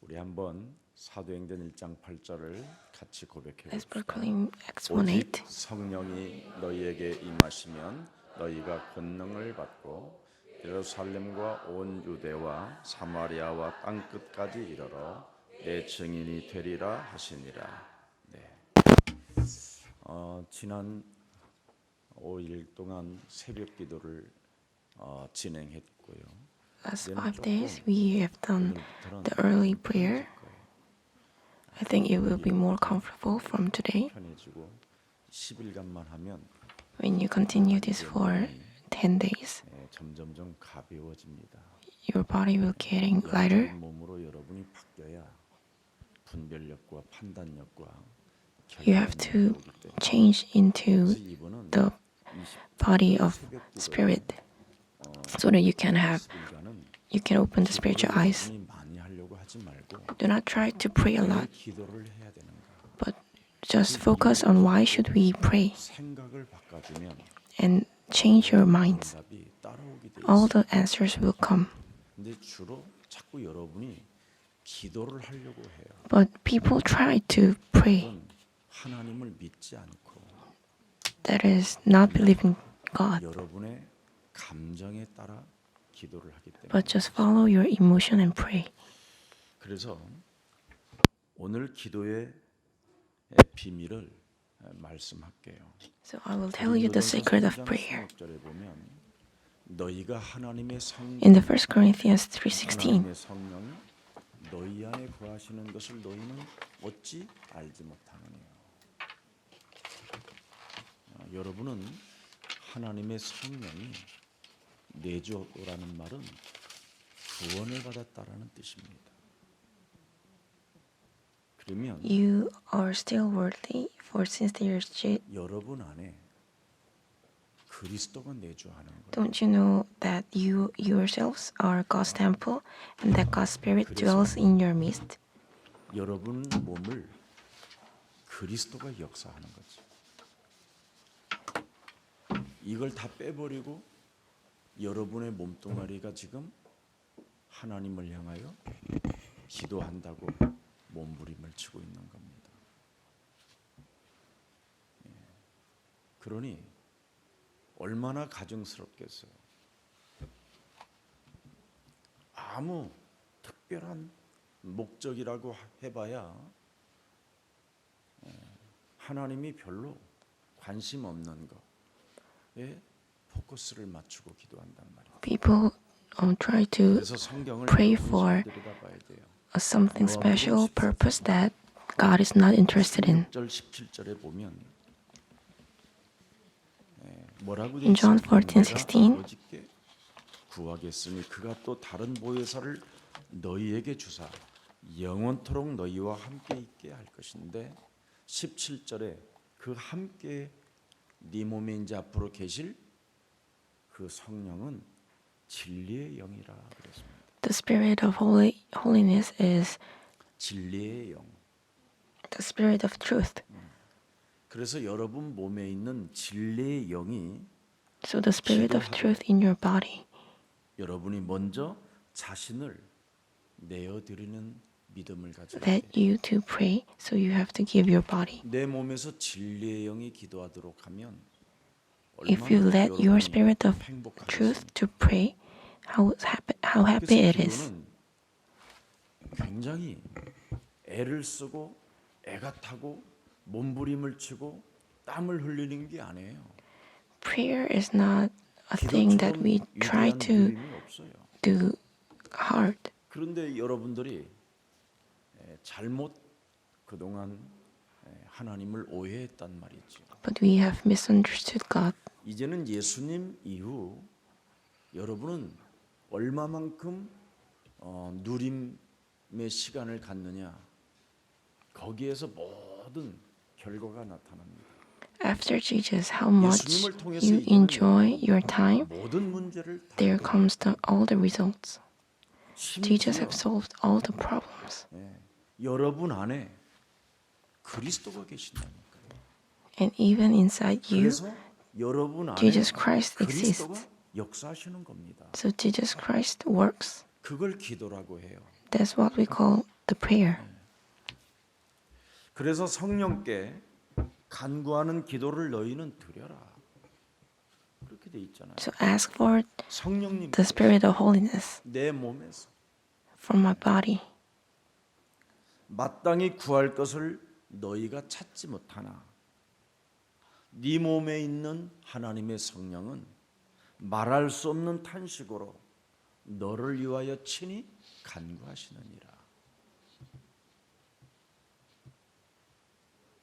우리 한번 사도행전 1장 8절을 같이 고백해 Let's 봅시다. proclaim Acts 오직 1:8. 성령이 너희에게 임하시면 너희가 권능을 받고 예루살렘과 온 유대와 사마리아와 땅 끝까지 이르러 내 증인이 되리라 하시니라. 네. 지난 5일 동안 새벽 기도를 진행했고요. Last 5 days we have done the early prayer. I think it will be more comfortable from today. 편해지고 10일간만 하면 When you continue this for 10 days, 점점점 가벼워집니다. your body will getting lighter. 몸으로 여러분이 바뀌어야 분별력과 판단력과 You have to change into the body of spirit so that you can open the spiritual eyes. 많이 하려고 하지 말고 Do not try to pray a lot, 기도를 해야 되는가? but just focus on why should we pray 생각을 바꿔주면 and change your minds. 답이 따라오게 돼 All 있어요. the answers will come. 근데 주로 자꾸 여러분이 기도를 하려고 해요. But people try to pray. 그건 하나님을 믿지 않고 That is not believing God, 여러분의 감정에 따라 기도를 하기 때문에. but just follow your emotion and pray. 그래서 오늘 기도의 비밀을 말씀할게요. So I will tell you the secret of prayer. 16절에 보면 너희가 하나님의 In the 1 Corinthians 3:16, 하나님의 성령이 너희 안에 거하시는 것을 너희는 어찌 알지 못하느냐. 여러분은 하나님의 성령이 내주라는 말은 구원을 받았다라는 뜻입니다. 그러면 you are still worthy for sincere shit. 여러분 안에 그리스도가 내주하는 거예요. Don't you know that you yourselves are God's temple and that God's Spirit dwells in your midst? 여러분 몸을 그리스도가 역사하는 거죠. 이걸 다 빼버리고 여러분의 몸뚱아리가 지금 하나님을 향하여 기도한다고 몸부림을 치고 있는 겁니다. 그러니 얼마나 가증스럽겠어요. 아무 특별한 목적이라고 해봐야 하나님이 별로 관심 없는 거에 포커스를 맞추고 기도한단 말이에요. People try to 그래서 성경을 pray for 들여다봐야 돼요. something special purpose that God is not interested in. 16절 17절에 보면 뭐라고 In John 되어 있어요? 14:16, 아버지께 구하겠으니 그가 또 다른 보혜사를 너희에게 주사 영원토록 너희와 함께 있게 할 것인데 17절에 그 함께 네 몸에 이제 앞으로 계실 그 성령은 진리의 영이라 그랬습니다. The Spirit of holiness is 진리의 영. the Spirit of truth. 그래서 여러분 몸에 있는 진리의 영이 So the Spirit of truth in your body. 여러분이 먼저 자신을 내어드리는 믿음을 가져야 That 돼요. you to pray, so you have to give your body. 내 몸에서 진리의 영이 기도하도록 하면 If you let your Spirit of 행복하겠습니까? truth to pray, how happy it 그래서 is. 기도는 굉장히 애를 쓰고 애가 타고 몸부림을 치고 땀을 흘리는 게 아니에요. Prayer is not a thing that we try 위대한 to 믿음이 없어요. do hard. 그런데 여러분들이 잘못 그동안 하나님을 오해했단 말이죠. But we have misunderstood God. 이제는 예수님 이후 여러분은 얼마만큼 누림의 시간을 갖느냐 거기에서 모든 결과가 나타납니다. After Jesus, how much 예수님을 통해서 you 이기는 enjoy your time, 모든 문제를 다 there comes all the results. Jesus 심지어 have solved all the problems. 여러분 안에 그리스도가 계신다니까요. And even inside you, 그래서 여러분 안에 Jesus Christ 그리스도가 exists. 역사하시는 겁니다. So Jesus Christ works. 그걸 기도라고 해요. That's what we call the prayer. 그래서 성령께 간구하는 기도를 너희는 드려라. 그렇게 돼 있잖아요. So ask for 성령님 the spirit of holiness 내 몸에서 for my body. 마땅히 구할 것을 너희가 찾지 못하나 네 몸에 있는 하나님의 성령은 말할 수 없는 탄식으로 너를 위하여 친히 간구하시느니라.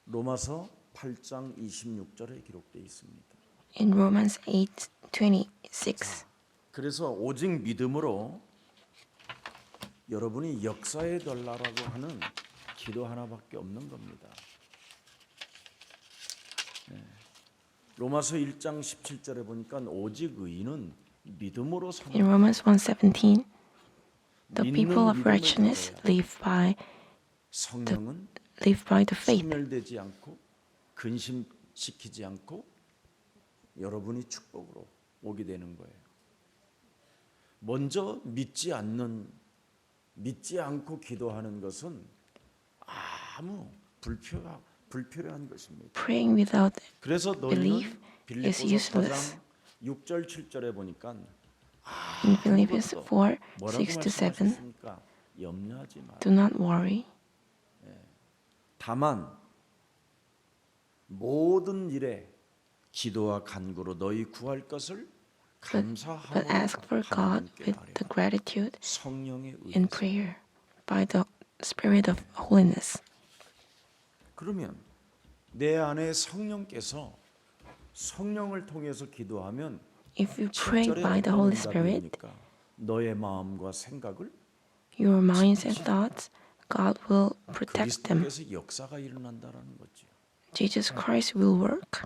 로마서 8장 26절에 기록되어 있습니다. In Romans 8:26. 그래서 오직 믿음으로 여러분이 역사해 달라고 하는 기도 하나밖에 없는 겁니다. 로마서 1장 17절에 보니까 오직 의인은 믿음으로 사는 In Romans 1:17, the 믿는 people of 믿음을 righteousness 가져야 live 성령은 by the faith. 소멸되지 않고 근심시키지 않고 여러분이 축복으로 오게 되는 거예요. 먼저 믿지 않고 기도하는 것은 아무 불필요한 것입니다. Praying without 그래서 belief 너희는 is 빌립보서 useless. 4장 6절 7절에 보니까 In Philippians 아무것도 4, 뭐라고 6 to 7, 말씀하셨습니까? 염려하지 마라. do not worry, 다만 모든 일에 기도와 간구로 너희 구할 것을 but 감사하고 ask for God 하나님께 with 아뢰라. the gratitude 성령의 in 의해서. prayer by the spirit of holiness. 그러면 내 안에 성령께서 성령을 통해서 기도하면 If you pray 7절에 by the 어떤 Holy 응답이 Spirit, 옵니까? 너의 마음과 생각을 your minds and thoughts, God will protect them. 그리스도께서 역사가 일어난다라는 거죠. Jesus Christ will work.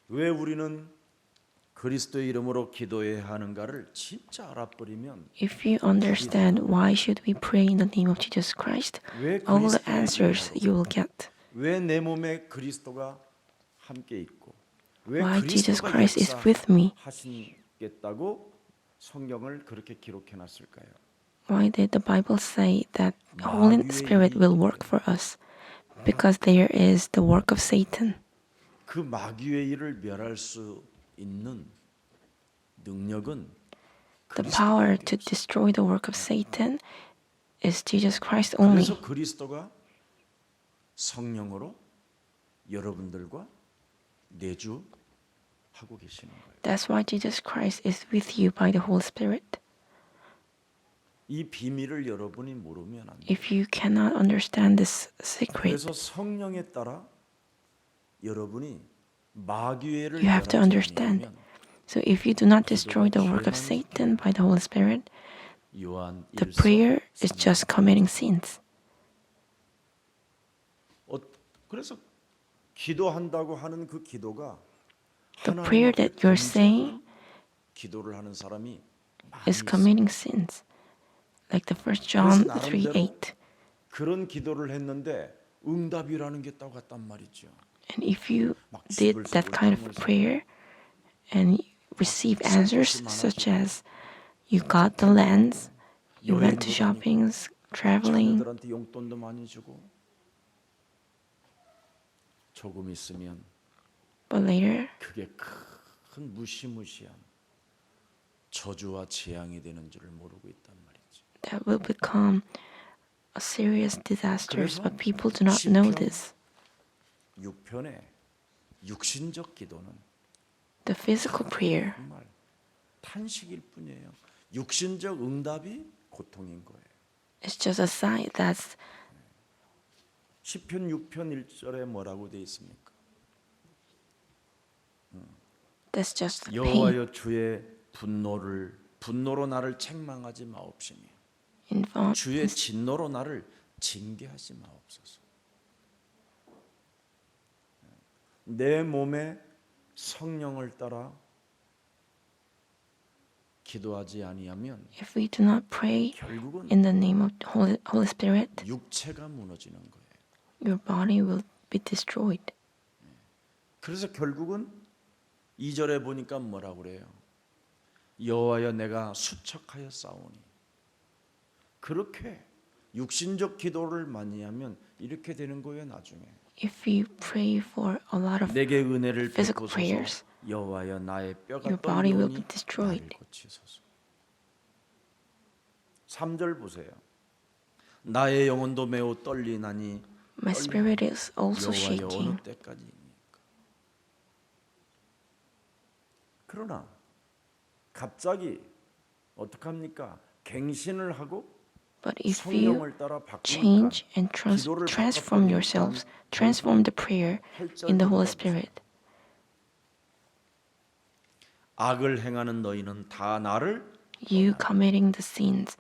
왜 우리는 그리스도의 이름으로 기도해야 하는가를 진짜 알아버리면 If you understand why should we pray in the name of Jesus Christ, 왜 all the 그리스도의 answers 이름으로 you will get. 왜 내 몸에 그리스도가 함께 있고 왜 Why Jesus 그리스도가 Christ is with me. 역사하시겠다고 성경을 그렇게 기록해 놨을까요? Why did the Bible say that the Holy Spirit will work for us? Because there is the work of Satan. 그 마귀의 일을 멸할 수 있는 능력은 The power to destroy the work of Satan is Jesus Christ only. 그래서 그리스도가 성령으로 여러분들과 내주하고 계시는 거예요. That's why Jesus Christ is with you by the Holy Spirit. 이 비밀을 여러분이 모르면 안 돼요. If you cannot understand this secret, 그래서 성령에 따라 여러분이 마귀의 일을 you have to 멸하지 understand. 않으면 So if you do not destroy the work of Satan by the Holy Spirit, 요한 the 1서 prayer is just committing sins. 그래서 기도한다고 하는 그 기도가 The 하나님 prayer 앞에 that you're 범죄하는 saying 기도를 하는 사람이 많이 is 있어요. committing sins. Like the 1 John 3:8. 그런 기도를 했는데 응답이라는 게 따갔단 말이죠. And if you did that kind of prayer and receive answers such as you got the lands, you went to shoppings, traveling, 자녀들한테 용돈도 많이 주고 조금 있으면 but later 그게 큰 무시무시한 저주와 재앙이 되는 줄을 모르고 있단 말이죠. that will become a serious disasters, 그래서 but people do not know 시편 this. 6편의 육신적 기도는 The physical prayer 정말 탄식일 뿐이에요. 육신적 응답이 고통인 거예요. is just a sign that's 시편 6편 1절에 뭐라고 되어 있습니까? just pain. 여호와여 주의 분노로 나를 책망하지 마옵시며 주의 진노로 나를 징계하지 마옵소서. 내 몸에 성령을 따라 기도하지 아니하면 If we do not pray 결국은 in the name of Holy Spirit, 육체가 무너지는 거예요. your body will be destroyed. 그래서 결국은 2절에 보니까 뭐라고 그래요? 여호와여 내가 수척하여 싸우니 그렇게 육신적 기도를 많이 하면 이렇게 되는 거예요. 나중에 If you pray for a lot of 내게 은혜를 physical 베푸소서 prayers, 여호와여 나의 뼈가 your body will 떨리오니 be destroyed. 나를 고치소서. 3절 보세요. 나의 영혼도 매우 떨리나니 My spirit is also 여호와여 어느 shaking. 때까지입니까? 그러나 갑자기 어떡합니까? 갱신을 하고 But if you 성령을 따라 바꾸니까 change and 기도를 transform 바꿨더니 yourselves, transform the prayer in the Holy Spirit. 악을 행하는 너희는 다 나를 You committing the sins,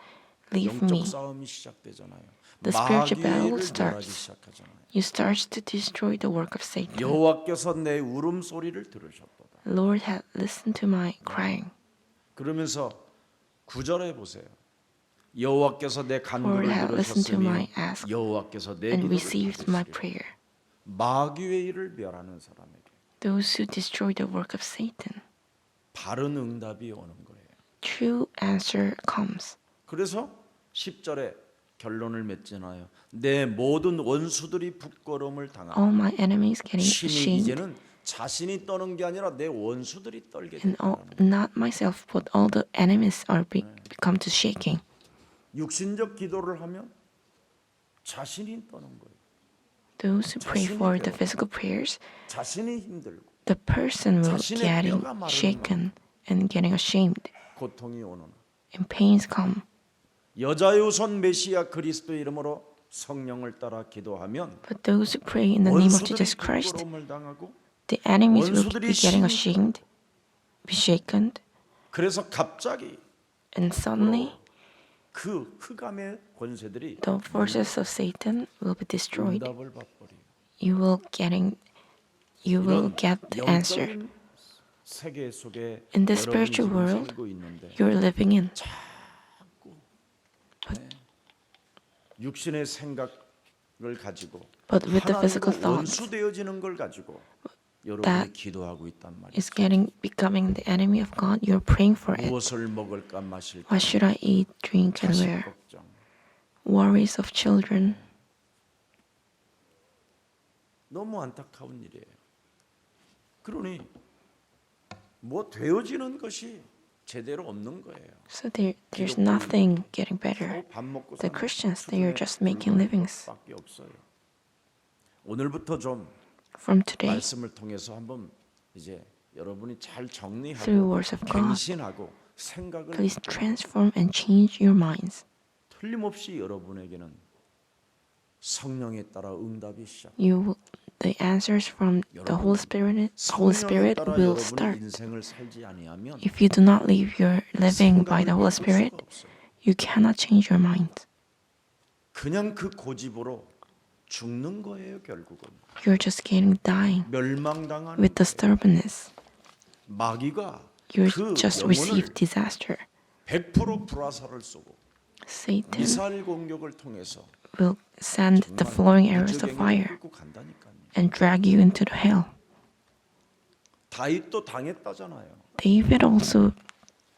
leave me. 영적 싸움이 시작되잖아요. The spiritual battle 마귀를 멸하기 starts. 시작하잖아요. You start to destroy the work of Satan. 여호와께서 내 울음소리를 들으셨도다. Lord had listened to my crying. 그러면서 9절에 보세요. 여호와께서 내 간구를 Lord had listened to 들으셨으며 my ask 여호와께서 내 and 기도를 received my 들으시리라. prayer. 마귀의 일을 멸하는 사람에게 Those who destroy the work of Satan, 바른 응답이 오는 거예요. true answer comes. 그래서 10절에 결론을 맺잖아요. 내 모든 원수들이 부끄러움을 당하고 All my enemies getting 신이 ashamed, 이제는 자신이 떠는 게 아니라 내 원수들이 떨게 and all, 된다는 not myself, but all the enemies are become to shaking. 육신적 기도를 하면 자신이 떠는 거예요. Those who pray for the physical prayers, 자신이 힘들고 the person will 자신의 getting 뼈가 마르는 shaken and getting ashamed, 고통이 오는 and pains come. 여자의 우선 메시아 그리스도 이름으로 성령을 따라 기도하면 But those who pray in the name of 원수들이 Jesus Christ, 부끄러움을 당하고 the enemies will 원수들이 be getting 심- ashamed, be shaken, 그래서 갑자기 and suddenly 그 흑암의 권세들이 the forces of Satan will be destroyed. 응답을 받버려요. You will get the answer. 영적인 세계 속에 In the 여러분이 spiritual 지금 world, 살고 있는데 you're living in. 육신의 생각을 가지고 But with the physical 하나님과 thoughts, 원수되어지는 걸 가지고 여러분이 that 기도하고 있단 말이에요. is becoming the enemy of God. You're praying for it. 무엇을 먹을까 마실까 What should I eat, drink, and 자식 wear? 걱정. Worries of children. 너무 안타까운 일이에요. 그러니 뭐 되어지는 것이 제대로 없는 거예요. So there's nothing getting better. 밥 먹고 The 사는 Christians, they are 수준의 just making livings. 밖에 없어요. 오늘부터 좀 From today, 말씀을 통해서 한번 이제 여러분이 잘 through 정리하고 words of God, 갱신하고 생각을 please transform and change your minds. 틀림없이 여러분에게는 성령에 따라 응답이 시작. The answers from the Holy Spirit 성령에 따라 will 여러분의 start. 인생을 살지 아니하면 If you do not live your living by the Holy 생각을 바꿀 Spirit, 수가 없어요. you cannot change your mind. 그냥 그 고집으로 죽는 거예요. 결국은 You're just dying 멸망당하는 with the 거예요. stubbornness. 마귀가 You 그 just 영혼을 receive disaster. 100% 불화살을 쏘고 Satan 미사일 공격을 통해서 will send the flowing arrows of 무적행을 fire 끌고 간다니까요. and drag you into the hell. 다윗도 당했다잖아요. David also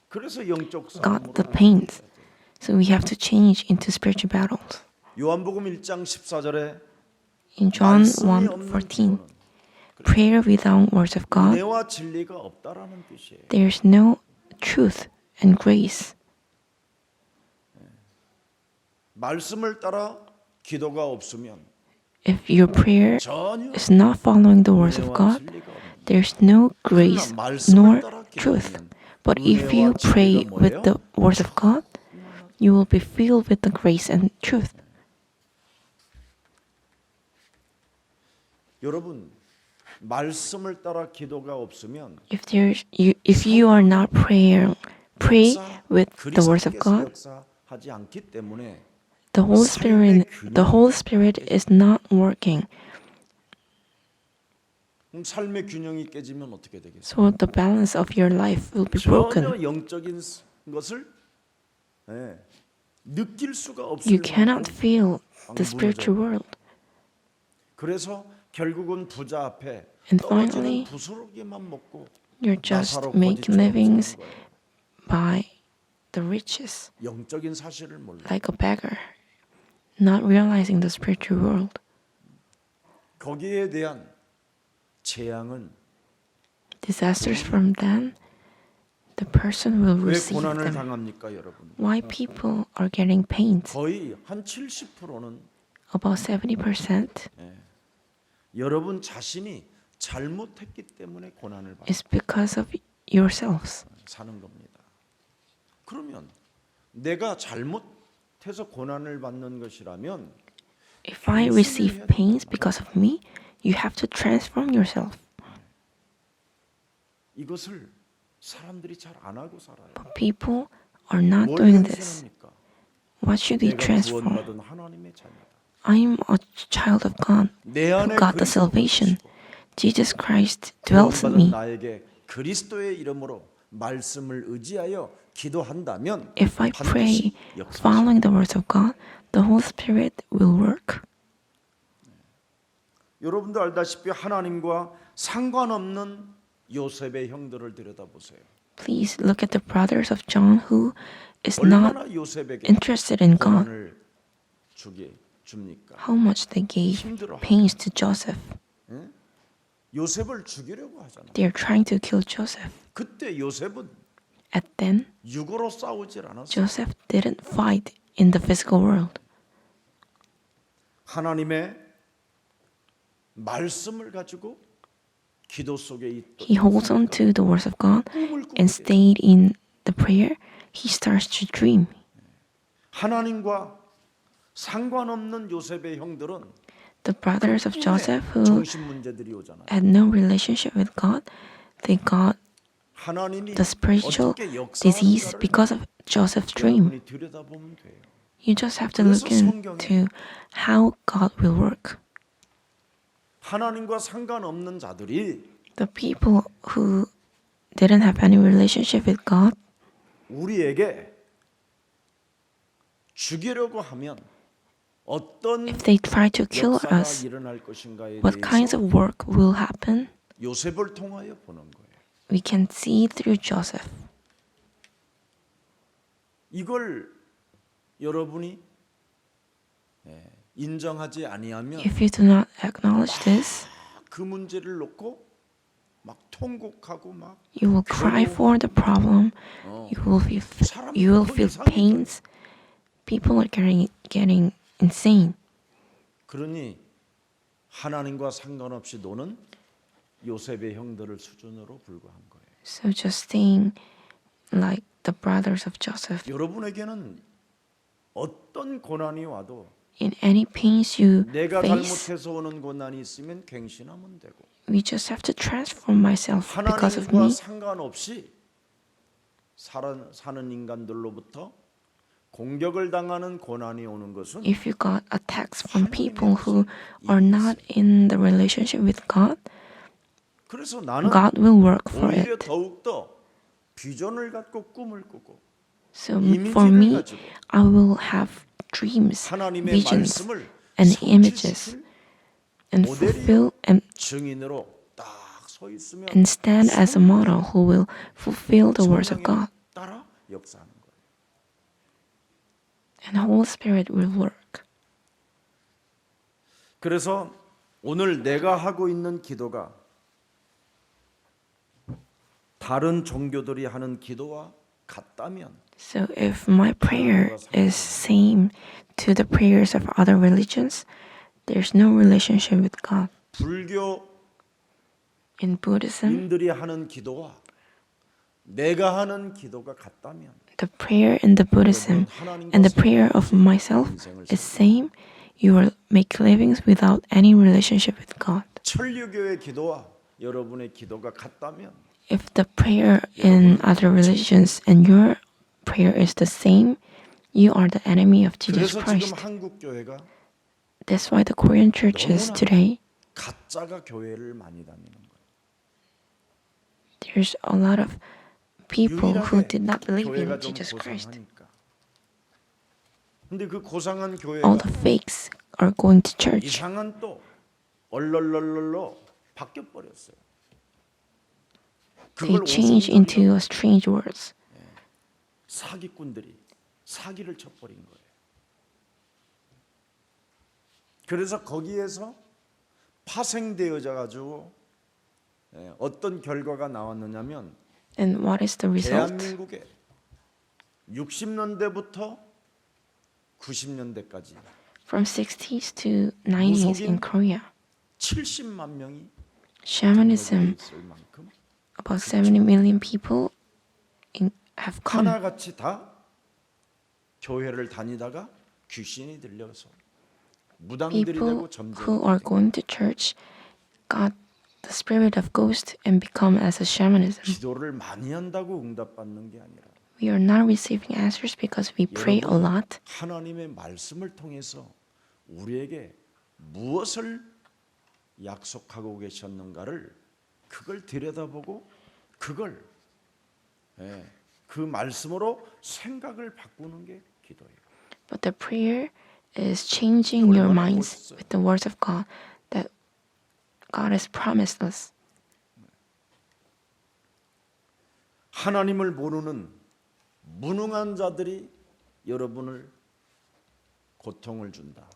그래서 영적 got the 싸움으로 pains. So we have to change into spiritual battles. 요한복음 1장 14절에 In John 말씀이 없는 1:14, 기도는 prayer without words of God, 은혜와 진리가 없다라는 뜻이에요. there's no truth and grace. 말씀을 따라 기도가 없으면 If your prayer 전혀 is not following the words of 은혜와 God, 진리가 없는 there's no grace 그러나 말씀을 nor 따라 truth. 기도하면 But if you 은혜와 pray 진리가 with 뭐예요? the words of God, you will be filled with the grace and truth. 여러분 말씀을 따라 기도가 없으면 If you are not pray with the words of 그리스도께서 God, 역사하지 않기 때문에 the Holy Spirit is not working. 삶의 균형이 깨지면 어떻게 되겠어요? So the balance of your life will be broken. 전혀 영적인 것을 느낄 수가 없을 You cannot 만큼 feel the 무너져요. spiritual world. 그래서 결국은 부자 앞에 And 떨어지는 finally, 부스러기만 먹고 You're just 나사로 making 거지처럼 livings 사는 거예요. by the riches, 영적인 사실을 몰라. like a beggar, not realizing the spiritual world. 거기에 대한 재앙은 Disasters from them, the person will 왜 receive 고난을 them. 당합니까, 여러분? Why people are getting pains? 거의 한 70%는 About 70% 여러분 자신이 잘못했기 때문에 고난을 받는 is because of yourselves. 사는 겁니다. 그러면 내가 잘못해서 고난을 받는 것이라면 If I receive pains because of me, you have to transform yourself. 이것을 사람들이 잘 안 하고 살아요. But people are not 뭘 doing this. 변신합니까? What should they 내가 transform? 구원받은 하나님의 자녀다. I'm a child of God 내 who 안에 got the 그리스도가 salvation. 계시고 Jesus Christ dwells in 구원받은 me. 나에게 그리스도의 이름으로 말씀을 의지하여 기도한다면 If I pray 반드시 역사하시고 following the words of God, the Holy Spirit will work. 여러분도 알다시피 하나님과 상관없는 요셉의 형들을 들여다보세요. Please look at the brothers of John who is not 얼마나 요셉에게 interested in God. 고난을 줍니까? How much they gave 힘들어. pains to Joseph. 요셉을 죽이려고 하잖아. They are trying to kill Joseph. 그때 요셉은 At then, 육으로 싸우질 않았어. Joseph didn't fight in the physical world. 하나님의 말씀을 가지고 기도 속에 있던 He holds on to the words of God 꿈을 꾸게 and stayed in the prayer. He starts to dream. 하나님과 상관없는 요셉의 형들은 The brothers of Joseph who 정신 문제들이 오잖아요. had no relationship with God, they got 하나님이 the spiritual 어떻게 disease 역사하는가를 because of Joseph's dream. 여러분이 들여다보면 돼요. You just have to look into how God will work. 하나님과 상관없는 자들이 The people who didn't have any relationship with God, 우리에게 죽이려고 하면 어떤 if they try to kill 역사가 us, 일어날 것인가에 what kinds 대해서 of work will happen? 요셉을 통하여 보는 거예요. We can see through Joseph. 이걸 여러분이 인정하지 아니하면 If you do not acknowledge this, 그 문제를 놓고 막 통곡하고 막 you will cry for the problem. You will feel pains. People are getting insane. 그러니 하나님과 상관없이 노는 요셉의 형들을 수준으로 불과한 거예요. So just staying like the brothers of Joseph. 여러분에게는 어떤 고난이 와도 In any pains you 내가 face, 잘못해서 오는 고난이 있으면 갱신하면 되고 we just have to transform myself because of 하나님과 me. 상관없이 사는 인간들로부터 공격을 당하는 고난이 오는 것은 If you got attacks from people who are not in the relationship with God, 그래서 나는 God will work for 오히려 it. 더욱더 비전을 갖고 꿈을 꾸고 So for me, I will have dreams, 하나님의 visions, 말씀을 and images, 성취시킬 and fulfill 증인으로 딱 서 있으면 and stand as a model who will fulfill the words of God. 따라 역사하는 거예요. And the Holy Spirit will work. 그래서 오늘 내가 하고 있는 기도가 다른 종교들이 하는 기도와 같다면 So if my prayer is same to the prayers of other religions, there's no relationship with God. In Buddhism, 불교인들이 하는 기도와 내가 하는 기도가 같다면 the prayer in the Buddhism and the prayer of myself is same. You will make livings without any relationship with God. 천주교의 기도와 여러분의 기도가 같다면 If the prayer in other religions and your prayer is the same, you are the enemy of Jesus 그래서 Christ. 지금 한국 교회가 That's why the Korean churches today, 가짜가 교회를 많이 다니는 거예요. there's a lot of people who 유일하게 did not believe 교회가 in 좀 Jesus Christ. 고상하니까. 근데 그 고상한 교회가 All the fakes are going to church. 이상한 또 얼얼얼얼로 바뀌어 버렸어요. They change into strange words. 사기꾼들이 사기를 쳐버린 거예요. 그래서 거기에서 파생되어져 가지고 어떤 결과가 나왔느냐면 And what is the result? 대한민국에 60년대부터 90년대까지 From 60s to 90s in Korea, 70만 명이 shamanism, 있을 만큼 about 70 million people have come. 하나같이 다 교회를 다니다가 귀신이 들려서 무당들이 되고 People who 점쟁이 are going to church got the spirit of ghost and become as a shamanism. 기도를 많이 한다고 응답받는 게 아니라 We are not receiving answers because we pray a 여러분이 lot. 하나님의 말씀을 통해서 우리에게 무엇을 약속하고 계셨는가를 그걸 들여다보고 그걸 그 말씀으로 생각을 바꾸는 게 기도예요. But the prayer is changing your minds with the words of God that God has promised us. 하나님을 모르는 무능한 자들이 여러분을 고통을 준다.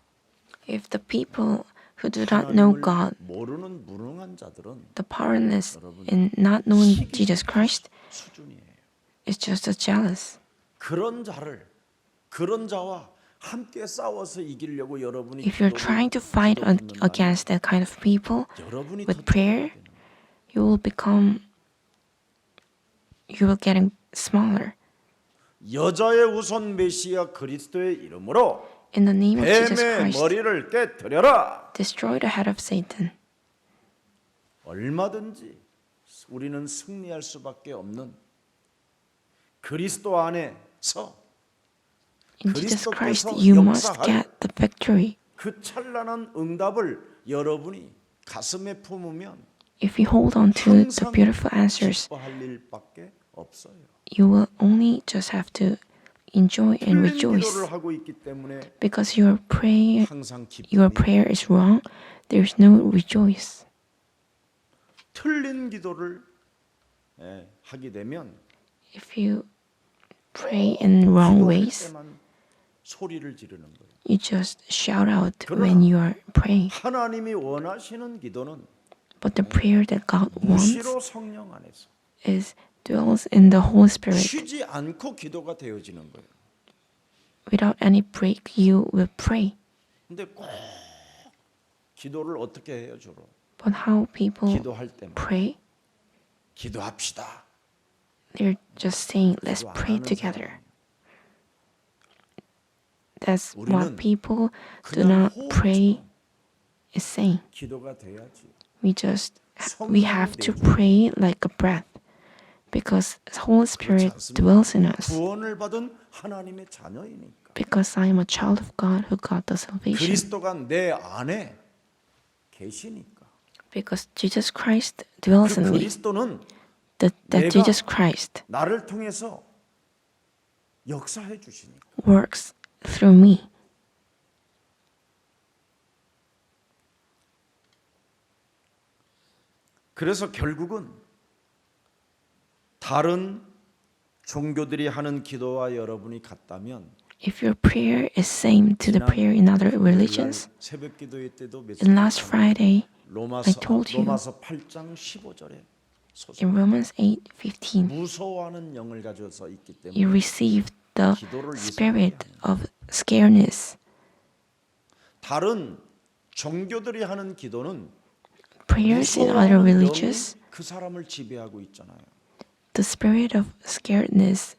If the people who do not know 하나님을 God, 모르는 무능한 자들은 the powerless in not knowing Jesus Christ, 수준이에요. is just as jealous. 그런 자와 함께 싸워서 이기려고 여러분이 If you're trying to fight against that kind of people 여러분이 with prayer, you will getting smaller. 여자의 우선 메시아 그리스도의 이름으로 In the name of Jesus 뱀의 Christ, 머리를 깨뜨려라. destroy the head of Satan. 얼마든지 우리는 승리할 수밖에 없는 그리스도 안에서 In Jesus Christ, 그리스도께서 you must 역사할 get the victory. 그 찬란한 응답을 여러분이 가슴에 품으면 If you hold on to the 항상 beautiful answers, 기뻐할 일밖에 없어요. you will only just have to enjoy and 틀린 rejoice. 기도를 하고 있기 때문에 Because your prayer 항상 is wrong, there's no rejoice. 틀린 기도를 하게 되면 If you pray in wrong 기도할 ways, 때만 소리를 지르는 거예요. you just shout out when you are praying. 하나님이 원하시는 기도는 But the prayer that God wants 무시로 성령 안에서 dwells in the Holy Spirit. 쉬지 않고 기도가 되어지는 거예요. Without any break, you will pray. 근데 꼭 기도를 어떻게 해요, 주로? But how people 기도할 때만 pray, 기도합시다. they're just saying, let's 기도 안 pray 하는 together. 사람. That's 우리는 what people do 그냥 not pray is saying. 기도가 돼야지. We have to pray like a breath because the Holy Spirit dwells in us. 구원을 받은 하나님의 자녀이니까. Because I am a child of God who got the salvation. 그리스도가 내 안에 계시니까. Because Jesus Christ dwells 그 in me. 그리스도는 That 내가 Jesus Christ 나를 통해서 역사해 주시니까. works through me. 그래서 결국은 다른 종교들이 하는 기도와 여러분이 같다면 If your prayer is same to the prayer in other religions, 새벽 기도회 때도 in last Friday I told you 로마서 8장 15절에 in Romans 8:15, 무서워하는 영을 가져서 있기 you 때문에 received the spirit of scaredness. 다른 종교들이 하는 기도는 Prayers in other 무서워하는 religions, 영이 그 사람을 지배하고 있잖아요. the spirit of scaredness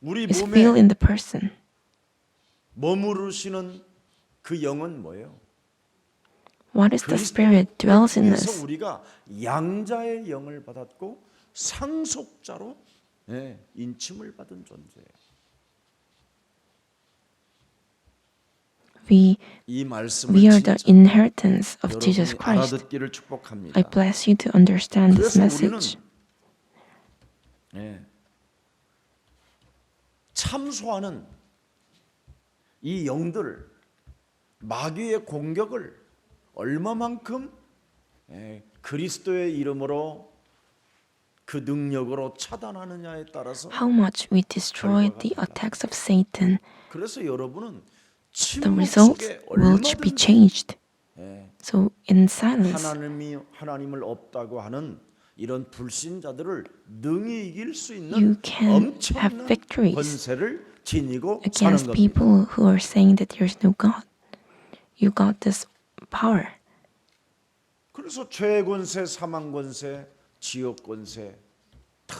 우리 is 몸에 filled in the person. 머무르시는 그 영은 뭐예요? What is the spirit dwells in 그래서 us? 우리가 양자의 영을 받았고 상속자로 인침을 받은 존재예요. We 이 말씀을 are the 진짜 inheritance of Jesus 여러분이 Christ. 알아듣기를 축복합니다. I bless you to understand this 그래서 우리는 message. 참소하는 이 영들 마귀의 공격을 얼마만큼 그리스도의 이름으로 그 능력으로 차단하느냐에 따라서 how much we destroy the attacks of Satan, 그래서 여러분은 the 침묵 results 속에 will be 얼마든지 changed. 예, So in silence, 하나님을 없다고 하는 이런 불신자들을 능히 이길 수 you 있는 can have 엄청난 victories 권세를 지니고 사는 against 겁니다. people who are saying that there's no God. You got this power. 그래서 죄의 권세, 사망 권세, 지옥 권세 다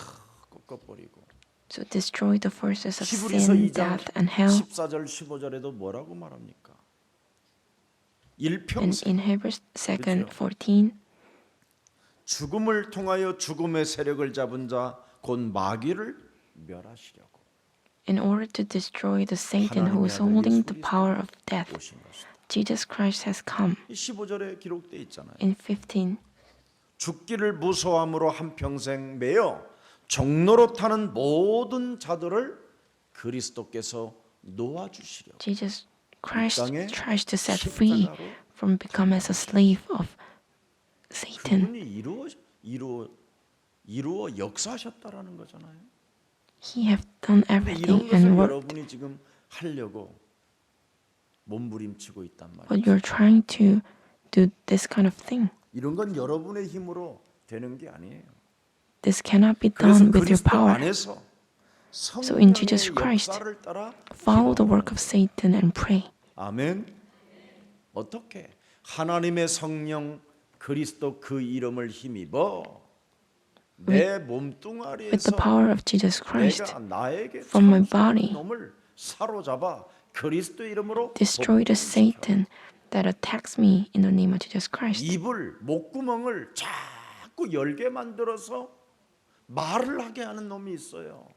꺾어버리고 So destroy the forces of 히브리서 sin, 2장 death, and hell. 14절 15절에도 뭐라고 말합니까? And 일평생 in Hebrews 2nd 그렇죠. 14, 죽음을 통하여 죽음의 세력을 잡은 자 곧 마귀를 멸하시려고 in order to destroy the Satan who 하나님의 is 아들 holding 예수 the power of death, 오신 것이다. Jesus Christ has come. 이 15절에 기록돼 있잖아요. In 15, 죽기를 무서함으로 한 평생 매여 종로로 타는 모든 자들을 그리스도께서 놓아 주시려고 Jesus Christ 땅에 tries to set free 십자가로 from becoming as a slave of Satan. 그분이 이루어 역사하셨다라는 거잖아요. He have done 근데 everything 이런 것을 and worked 여러분이 지금 하려고 몸부림치고 있단 but 말이죠. you're trying to do this kind of thing. 이런 건 여러분의 힘으로 되는 게 아니에요. This cannot be 그래서 done with your 그리스도 power. 안에서 So in Jesus 성령의 Christ, 역사를 따라 follow the 기도하는 work of Satan and pray. 아멘. 어떻게 하나님의 성령 그리스도 그 이름을 힘입어 내 With the 몸뚱아리에서 power of Jesus Christ, 내가 나에게 from my 참수하는 body, 놈을 사로잡아 그리스도 이름으로 destroy the 복종시켜. Satan that attacks me in the name of Jesus Christ. 입을 목구멍을 자꾸 열게 만들어서 말을 하게 하는 놈이 있어요.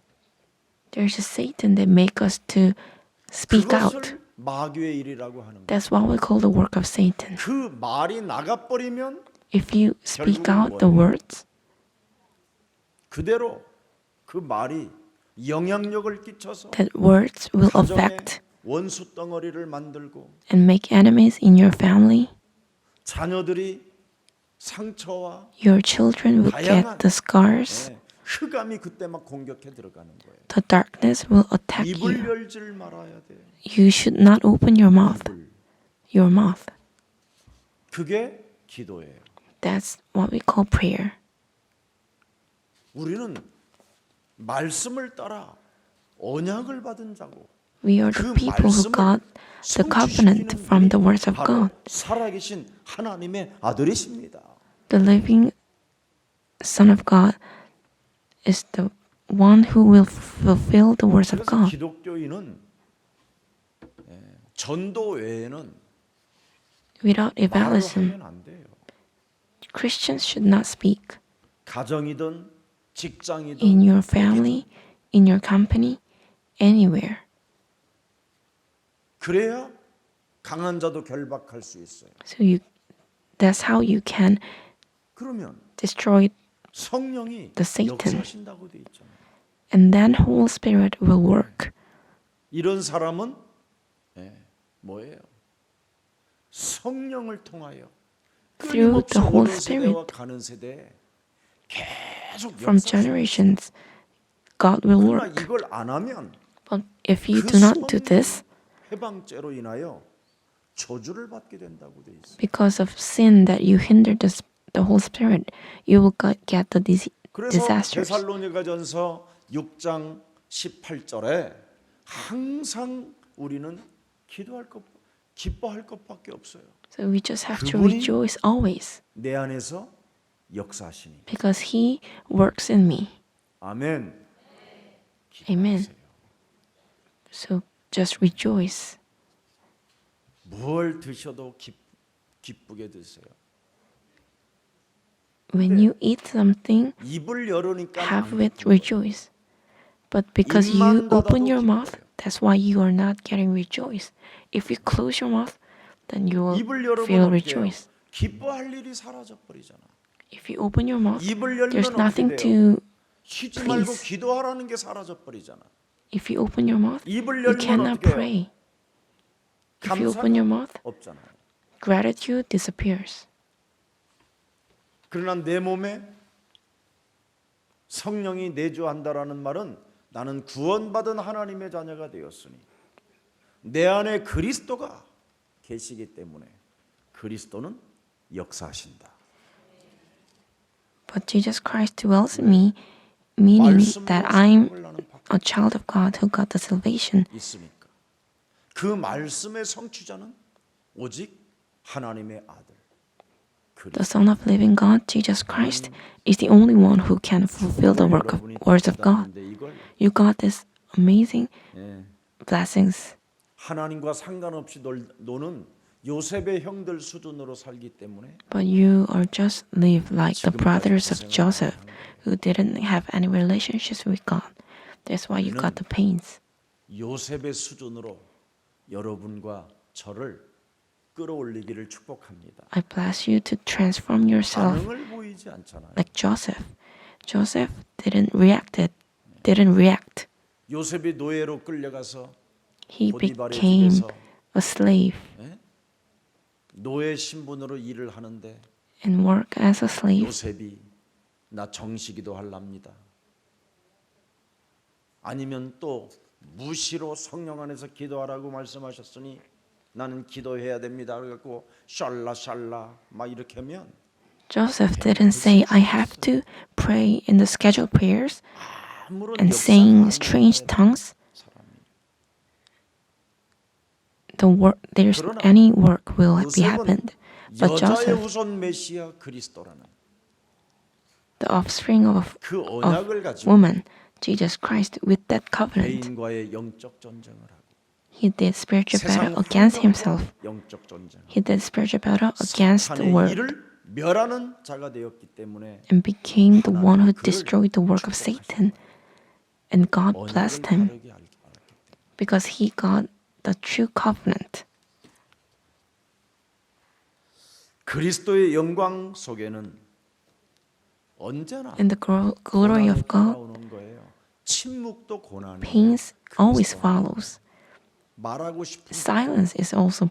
There's a Satan that make us to speak out. 그것을 마귀의 일이라고 하는 거예요. That's what we call the work of Satan. 그 말이 나가버리면 If you speak 결국은 out the 뭐예요? words, 그대로 그 말이 영향력을 끼쳐서 that words will 가정에 affect 원수 덩어리를 만들고 and make enemies in your family. 자녀들이 상처와 Your children will get the scars. 예, 흑암이 그때 막 공격해 들어가는 거예요. The darkness will attack 입을 you. 열지를 말아야 돼요. You should not open your mouth. 입을. Your mouth. 그게 기도예요. That's what we call prayer. 우리는 말씀을 따라 언약을 받은 자고 We are 그 the people who 말씀을 got the covenant 성취시키는 from 분이 the words of 바로 God. 살아계신 하나님의 아들이십니다. The living Son of God is the one who will fulfill the words of 그래서 God. 기독교인은 전도 외에는 Without 말을 evangelism, 하면 안 돼요. Christians should not speak 가정이든 직장이든 in your family, in your company, anywhere. 그래야 강한 자도 결박할 수 있어요. So that's how you can 그러면 destroy, 성령이 The Satan. 역사하신다고 돼 있잖아요. and then Holy Spirit will work. 이런 사람은 뭐예요? 성령을 통하여 Through 끊임없이 the Holy 오는 세대와 Spirit. 가는 세대에 계속 From 역사하시는 generations, God will 그러나 work. 이걸 안 하면 But if you 그 do not do this, 해방죄로 인하여 저주를 받게 된다고 돼 있어요. because of sin that you hinder the Holy Spirit, you will get the 그래서 disasters. 데살로니가전서 6장 18절에 항상 우리는 기뻐할 것밖에 없어요. So we just have to 그분이 rejoice always 내 안에서 역사하시니. because He works in me. 아멘. Amen. 기뻐하세요. So just rejoice. 뭘 드셔도 기쁘게 드세요. When you eat something, 입을 열으니까 have 안 it 기뻐요. rejoice. But because you 입만 open 닫아도 your mouth, 기뻐요. that's why you are not getting rejoice. If you close your mouth, then you will 입을 열으면 feel 어떻게 해요? rejoice. 기뻐할 일이 사라져 버리잖아. If you open your mouth, 입을 there's 열면 nothing 어떻게 돼요? to. 쉬지 말고 please. 기도하라는 게 사라져 버리잖아. If you open your mouth, 입을 you 열면 cannot 어떻게 해요? pray. If you open your mouth, 없잖아요. gratitude disappears. 그러나 내 몸에 성령이 내주한다라는 말은 나는 구원받은 하나님의 자녀가 되었으니 내 안에 그리스도가 계시기 때문에 그리스도는 역사하신다. But Jesus Christ dwells in me, meaning that I'm a child of God who got the salvation. 있습니까? 그 말씀의 성취자는 오직 하나님의 아들 The Son of living God, Jesus Christ, is the only one who can fulfill the words of God. 이걸 You got this amazing 예, blessings. 하나님과 상관없이 노는 요셉의 형들 수준으로 살기 때문에 But you are just live like the brothers of Joseph, who didn't have any relationships with God. That's why you got the pains. 요셉의 수준으로 여러분과 저를 끌어올리기를 축복합니다. I bless you to transform yourself 반응을 보이지 않잖아요. like Joseph. Joseph didn't react. 요셉이 노예로 끌려가서 He 보디발의 became 집에서 a slave 노예 신분으로 일을 하는데 and worked as a slave. 요셉이 나 정식기도 할랍니다. 아니면 또 무시로 성령 안에서 기도하라고 말씀하셨으니 나는 기도해야 됩니다. 그래갖고 샬라 막 이렇게 하면 Joseph didn't say, I have to pray in the scheduled prayers 아무런 and 역사가 saying 안 strange 일어나는 tongues. 사람이. There's 그러나 any work will be 요셉은 happened. But 여자의 Joseph, 후손 메시아 그리스도라는 the offspring of 그 언약을 가지고 woman, Jesus Christ, with that covenant, 개인과의 영적 전쟁을 하고 he did spiritual 세상 battle against 환경과 himself. 영적 전쟁. He did spiritual battle against the 사탄의 world 일을 멸하는 자가 되었기 때문에 and became the one who 그를 destroyed the work of Satan. And God blessed 언약을 him 바르게 알았기 때문에. because he got the true covenant. 그리스도의 영광 속에는 언제나 In the glory of God, 따라오는 거예요. 침묵도 고난이. pains always follows. 말하고 싶은 Silence is also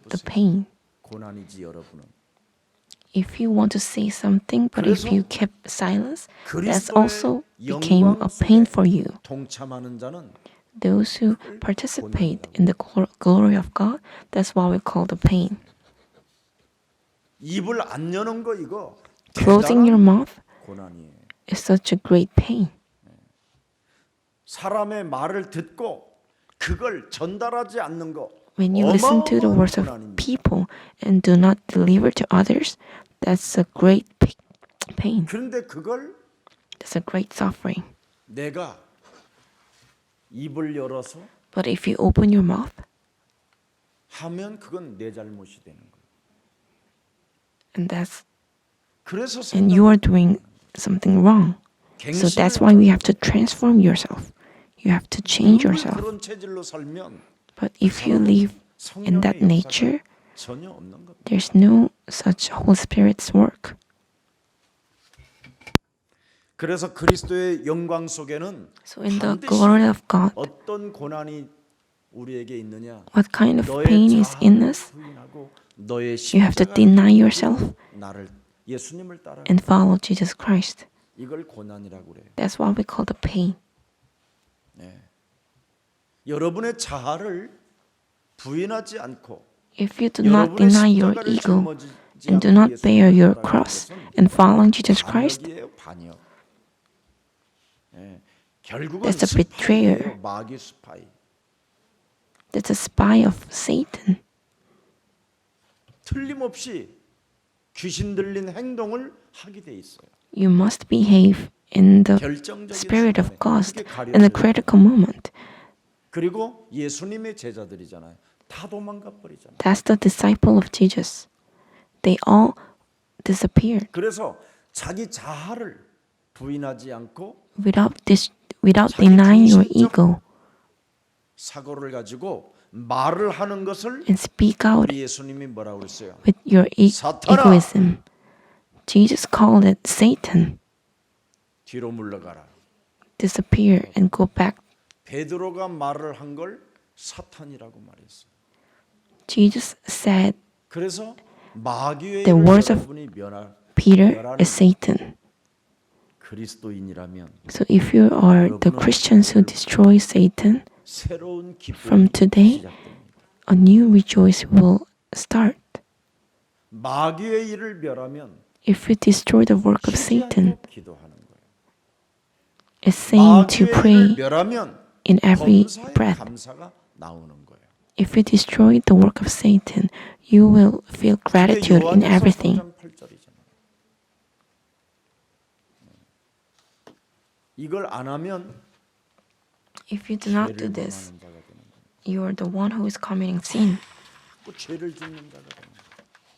the pain. 고난이지 여러분은. If you want to say something, but if you kept silence, that's 그리스도의 also became 영광 a pain 속에 for you. 동참하는 자는 Those who participate in the glory of God, that's what we call the pain. 입을 안 여는 거 이거 Closing your 대단한 mouth 고난이에요. is such a great pain. 사람의 말을 듣고 그걸 전달하지 않는 거 When you listen to the 어마어마한 words of 고난입니다. people and do not deliver to others, that's a great pain. 그런데 그걸 That's a great suffering. 내가 입을 열어서 But if you open your mouth 하면 그건 내 잘못이 되는 거예요. and 그래서 you are doing something wrong. So that's why we have to transform yourself. You have to change yourself. 그런 체질로 살면 But if you live in that 성령의 nature, 역사가 전혀 없는 겁니다. there's no such Holy Spirit's work. 그래서 그리스도의 영광 속에는 So in the 반드시 glory of God, 어떤 고난이 우리에게 있느냐? what kind of 너의 pain is in 자아를 us? 부인하고 너의 You have to 십자가를 deny 지고 yourself 나를 예수님을 따라 and follow Jesus Christ. 이걸 고난이라고 그래요. That's what we call the pain. 네. 여러분의 자아를 부인하지 않고 If you do not 여러분의 deny your 십자가를 ego 짊어지지 and do 않고 not bear your 예수님을 cross 따라가는 and following Jesus 것은 Christ, 반역이에요, 반역. 예. 결국은 That's a betrayer. 스파이예요, 마귀 스파이. that's a spy of Satan. 틀림없이 귀신 들린 행동을 하게 돼 있어요. You must behave in the 결정적인 Spirit of 순간에 God 그게 in the 가려져요. critical moment. 그리고 예수님의 제자들이잖아요. 다 도망가 버리잖아요. That's the disciple of Jesus. They all disappeared 그래서 자기 자아를 부인하지 않고 without denying your ego 사고를 가지고 말을 하는 것을 and speak out 우리 예수님이 뭐라고 그랬어요? with your 사탄아! egoism. Jesus called it Satan. 뒤로 물러가라. Disappear and go back. 베드로가 말을 한 걸 사탄이라고 말했어요. Jesus said 그래서 마귀의 The 일을 words of 여러분이 면할 Peter is Satan. 그리스도인이라면 So if you are the Christians who destroy Satan, 새로운 from 기쁨이 today, 시작됩니다. a new rejoice will start. 마귀의 일을 멸하면 If you destroy the work of 쉬지 Satan, 않고 기도하는 거예요. it's saying to 마귀의 pray 일을 멸하면 in every 범사에 breath. 감사가 나오는 거예요. If you destroy the work of Satan, you will feel 그게 gratitude in 요한일서 everything. 3장 8절이잖아요. 이걸 안 하면 If you do not do 죄를 this, 범하는 자가 되는 거예요. you are the one who is committing sin. 또 죄를 짓는 자가 되는 거예요.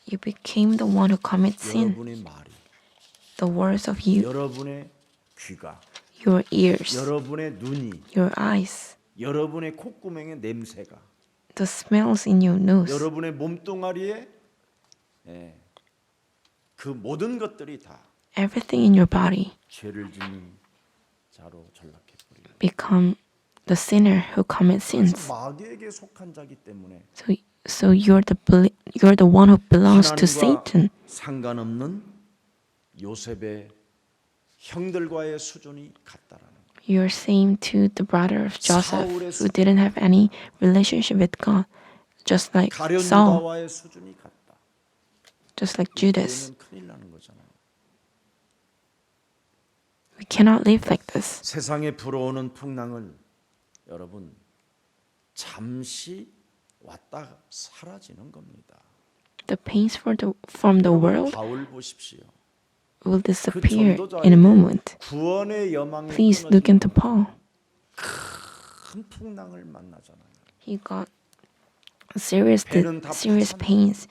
You became the one who commits sin. 여러분의 말이, The words of you, 여러분의 귀가, your ears, 여러분의 눈이, your eyes, 여러분의 콧구멍의 냄새가, the smells in your nose, 여러분의 몸뚱아리에 그 모든 것들이 다 everything in your body 죄를 짓는 자로 전락해 버려요. become the sinner who commits 그래서 sins. 마귀에게 속한 자기 때문에 So you're the one who belongs to 하나님과 Satan. 상관없는 요셉의 형들과의 수준이 같다라는 거예요. You're same to the brother of Joseph who didn't have any relationship with God, just like 가룟 Saul, 유다와의 수준이 같다. just like Judas. 그러면 큰일 나는 거잖아요. We cannot live like this. 세상에 불어오는 풍랑을 여러분 잠시 왔다 사라지는 겁니다. The pains from the world 바울 보십시오. will 그 disappear in a 전도자에게 moment. 구원의 여망이 Please look into Paul. 큰 풍랑을 만나잖아요. He got serious 배는 다 serious 파산나요. pains.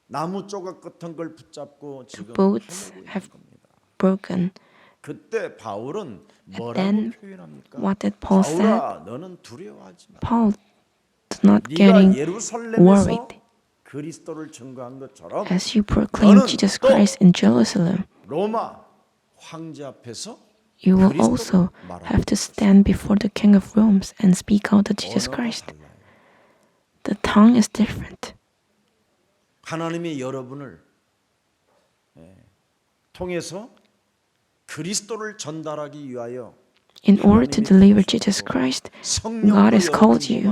나무 조각 같은 걸 붙잡고 지금 boats 헤매고 있는 have 겁니다. broken. 그때 바울은 뭐라고 then 표현합니까? what did Paul say? 바울아, 너는 두려워하지 마. Paul is not 네가 getting 예루살렘에서 worried. 그리스도를 증거한 것처럼 As you proclaim 너는 Jesus 또 Christ in Jerusalem, 로마 황제 앞에서 you will 그리스도를 also 말하라. have to stand before the King of Rome and speak out of Jesus 언어가 Christ. 달라요. The tongue is different. 하나님이 여러분을 통해서 그리스도를 전달하기 위하여 In order to deliver Jesus Christ, God has called you,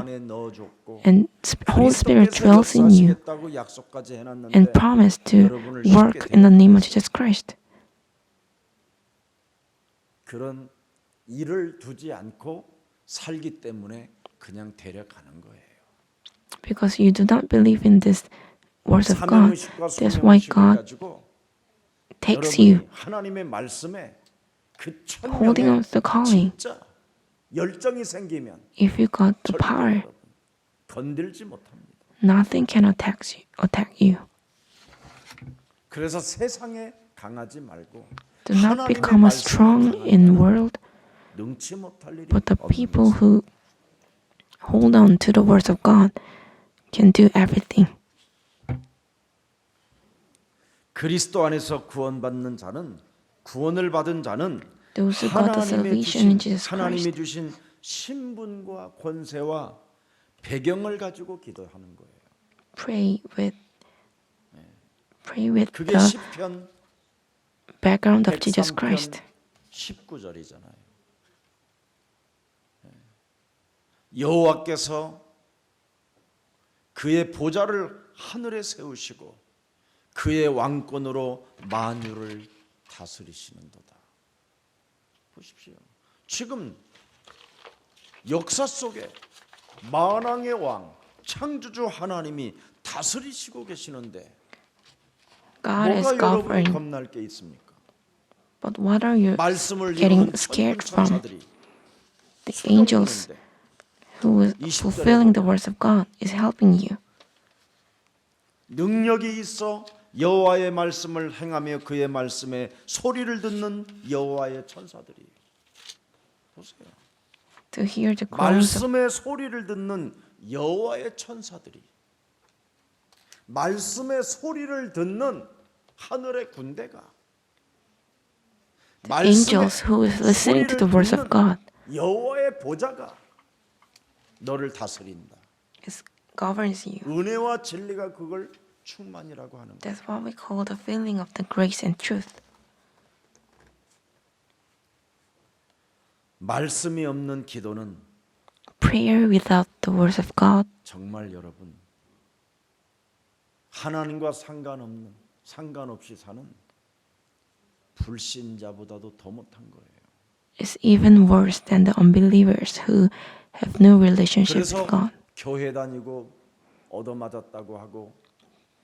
and Holy Spirit dwells in you and promised to work in the name of Jesus Christ. 그런 일을 두지 않고 살기 때문에 그냥 데려가는 거예요. Because you do not believe in this words of God, 사명의식과 that's why 소명의식을 God 가지고 takes you, 여러분이 하나님의 말씀에 그 holding on 천명에 to the calling. 진짜 열정이 생기면 If you got the 절대 power, 여러분 건들지 못합니다. nothing can attack you. 그래서 세상에 강하지 말고 Do not 하나님의 become a 말씀에 strong 강한 in 자는 world, 능치 못할 일이 but the 없는 people 것이에요. who hold on to the words of God can do everything. 그리스도 안에서 구원받는 자는 구원을 받은 자는 Those who got the salvation in Jesus 하나님이 Christ, 주신 신분과 권세와 배경을 가지고 기도하는 거예요. pray with 그게 the 시편 background of Jesus 103편 Christ. 19절이잖아요. 여호와께서 그의 보좌를 하늘에 세우시고 그의 왕권으로 만유를 다스리시는도다. 보십시오. 지금 역사 속에 만왕의 왕 창조주 하나님이 다스리시고 계시는데 God is 뭐가 여러분이 governing, 겁날 게 있습니까? but what are you 말씀을 getting 이루는 scared from? 천군천사들이 The angels 수종이는데 who is fulfilling the words of God is helping you. 능력이 있어 여호와의 말씀을 행하며 그의 말씀에 소리를 듣는 여호와의 천사들이 보세요. To hear the groans of 말씀의 소리를 듣는 여호와의 천사들이 말씀의 소리를 듣는 하늘의 군대가 angels who is listening to the words of God 여호와의 보좌가 너를 다스린다. is governs you. 은혜와 진리가 그걸 충만이라고 하는 거예요. That's what we call the feeling of the grace and truth. 말씀이 없는 기도는 Prayer without the words of God 정말 여러분 하나님과 상관없이 사는 불신자보다도 더 못한 거예요. is even worse than the unbelievers who have no relationship 그래서 with God. 교회 다니고 얻어맞았다고 하고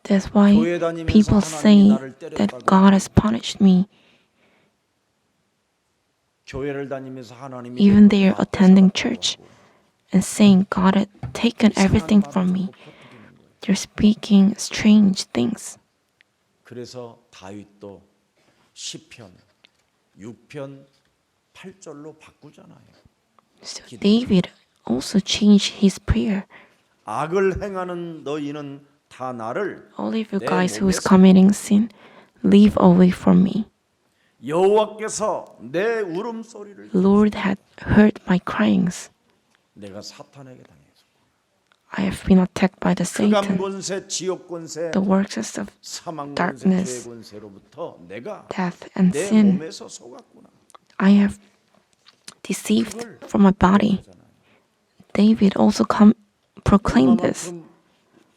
That's why 교회 다니면서 people 하나님이 say 나를 that 때렸다고 God has punished me, 교회를 다니면서 하나님이 even 내 they 것 are 다 attending 뺏어갔다고 church 하고 and saying God had taken 이상한 everything 말을 from me. 자꾸 퍼뜨리는 거예요. They're speaking strange things. 그래서 다윗도 시편 6편 8절로 바꾸잖아요. So David also changed his prayer. 악을 행하는 너희는 다 나를 All of you 내 guys who is 몸에서 committing sin, leave away from me. 여호와께서 내 울음소리를 Lord had heard my cryings. 내가 사탄에게 당했어. I have been attacked by the 흑암 Satan, 권세, 지옥 권세, the works of 사망 권세, darkness, 죄 권세로부터 내가 death, and 내 sin. 몸에서 속았구나. I have deceived from my body. David also proclaimed this. 얼마만큼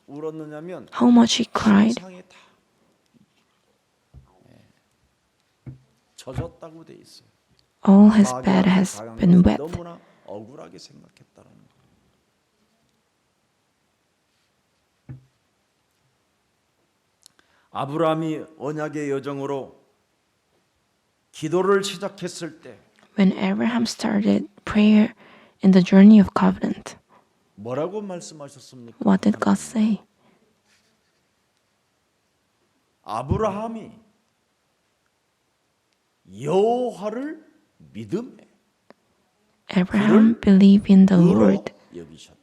울었느냐면 How much he cried. 세상에 다 젖었다고 돼 있어요. All his 마귀한테 bed has 당한 been 것을 wet. 너무나 억울하게 생각했다는 거. 아브라함이 언약의 여정으로 기도를 시작했을 때 When Abraham started prayer in the journey of covenant, 뭐라고 말씀하셨습니까? what did God say? 아브라함이 여호와를 믿음에 Abraham believed in the 의로 Lord. 여기셨다.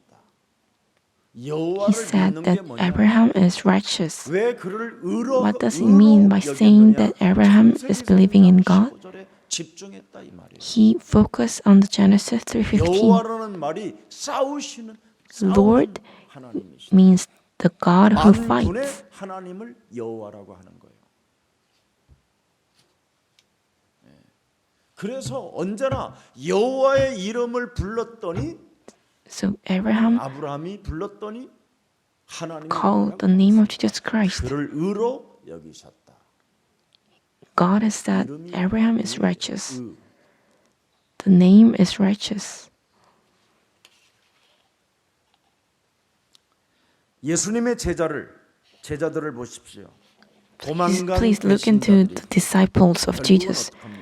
He 여호와를 said 믿는 게 that 뭐냐? Abraham is righteous. 왜 그를 의로 What does it mean by saying that Abraham is believing in God? 15절에 집중했다 이 말이에요. He focused on the Genesis 3:15. 여호와라는 말이 싸우시는 Lord 하나님이시다. means the God who 만군의 fights. 하나님을 여호와라고 하는 거예요. 그래서 언제나 여호와의 이름을 불렀더니 So Abraham 아브라함이 불렀더니 하나님이 called the name of Jesus Christ. 그를 의로 여기셨다. God has said 이름이 Abraham is righteous. 의. The name is righteous. 예수님의 제자들을 보십시오. Please, 도망간 please look into 배신자들이 the disciples of 결국은 Jesus. 어떡합니까?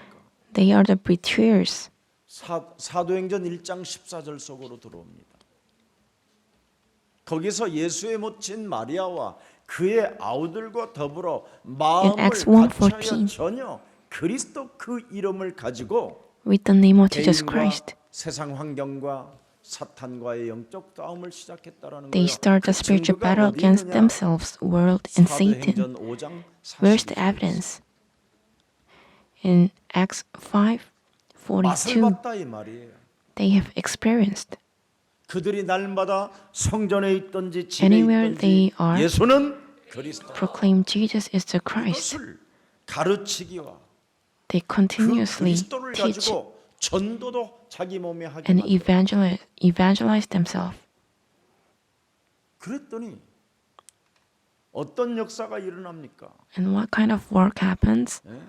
They are the betrayers. 사도행전 1장 14절 속으로 들어옵니다. 거기서 예수의 모친 마리아와 그의 아우들과 더불어 마음을 Acts 같이하여 1:14. 전혀 그리스도 그 이름을 가지고 With the name of Jesus 개인과 Christ, 세상 환경과 사탄과의 영적 싸움을 시작했다라는 they 거예요. start 그 a spiritual 증거가 battle 어디 against 있느냐? themselves, world, and Satan. 사도행전 5장 Where's the 42절. evidence? In Acts 맛을 5:42, 봤다 이 말이에요. they have experienced. 그들이 날마다 성전에 있든지 집에 Anywhere they 있든지 are, 예수는 그리스도 proclaim Jesus is the Christ. 이것을 가르치기와 They 그 continuously 그리스도를 teach 가지고 전도도 자기 몸에 하게 and 만들어. evangelize themselves. 그랬더니 어떤 역사가 일어납니까? And what kind of work happens? 예?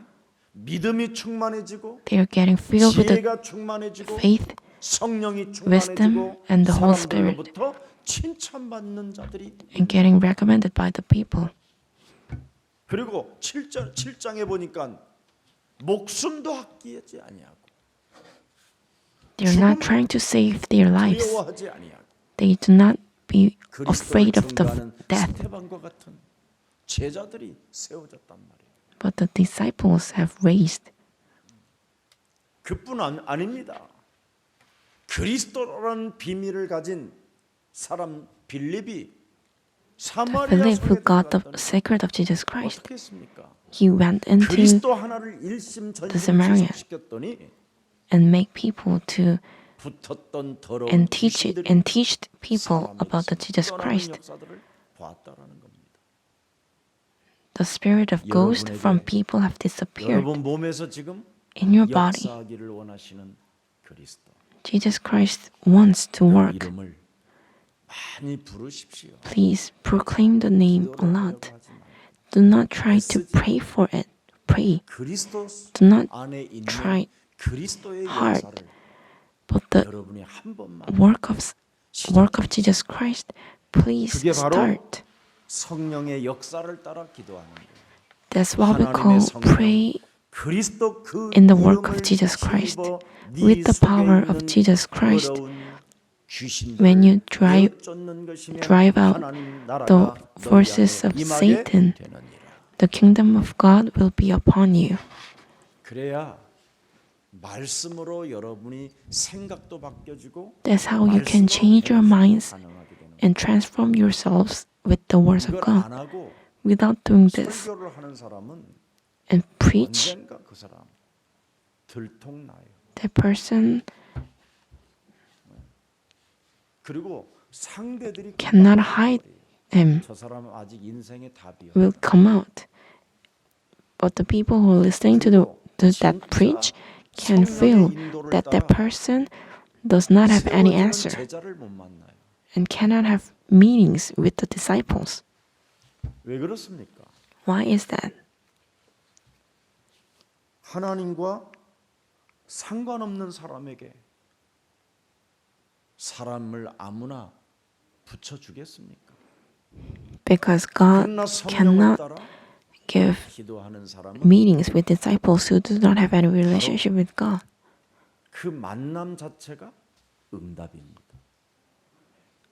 믿음이 충만해지고 They are getting filled with the 지혜가 충만해지고 faith, 성령이 wisdom, 충만해지고 and the Holy Spirit. 사람들로부터 칭찬받는 자들이 and getting recommended by the people. 그리고 7장에 보니까 목숨도 아끼지 아니하고 They are not trying to save their lives. 두려워하지 아니하고 They do not be 그리스도를 afraid of the 증거하는 death. 스테반과 같은 제자들이 세워졌단 말이에요. But the disciples have raised. 그뿐 아닙니다. 그리스도라는 비밀을 가진 사람 빌립이 사마리아 Philip, who 성에 got the 들어갔더니 secret of Jesus Christ, 어떻게 했습니까? he went into 그리스도 하나를 일심전심 Samaria. 지속시켰더니 and make people to 붙었던 더러운 and 귀신들이 teach people about the Jesus 떠나는 Christ. 역사들을 보았다라는 겁니다. The spirit of ghost 여러분에게 from people have disappeared 여러분 몸에서 지금 in your body. 역사하기를 원하시는 그리스도. Jesus Christ wants to 그 work. 이름을 많이 부르십시오. Please proclaim the name a 기도를 lot. 하려고 하지 마요. Do not try to pray for it. Pray, 그리스도 Do not 안에 있는 try 그리스도의 hard. 역사를 but the 여러분이 한 번만 work of Jesus Christ, please 그게 바로 start. 성령의 역사를 따라 기도하는 거예요. That's what we 하나님의 call 성령, pray 그리스도 그 in the work of 이름을 Jesus Christ. 힘입어 네 With the 속에 power of 있는 Jesus Christ, 더러운 귀신들을 when you drive 내쫓는 것이면 out 하나님 the 나라가 forces 너희 of 안에 임하게 Satan, 되느니라. the kingdom of God will be upon you. 그래야 말씀으로 여러분이 생각도 바뀌어지고 That's how you 말씀으로 can change your minds 가능하게 되는 거예요. and transform yourselves with the words of 이걸 안 God. 하고 Without doing this 설교를 하는 사람은 and preach, 언젠가 그 사람 들통나요. that person 그리고 상대들이 cannot hide him, 저 사람은 아직 인생의 답이요. will come out. But the people who are listening to that preach can feel that that person does not have any answer 제자를 못 만나요. and cannot have meetings with the disciples. 왜 그렇습니까? Why is that? 하나님과 상관없는 사람에게 사람을 아무나 붙여주겠습니까? Because God 그러나 성령을 cannot 따라 give 기도하는 사람은 meetings with disciples who do not have any relationship with God. 그 만남 자체가 응답입니다.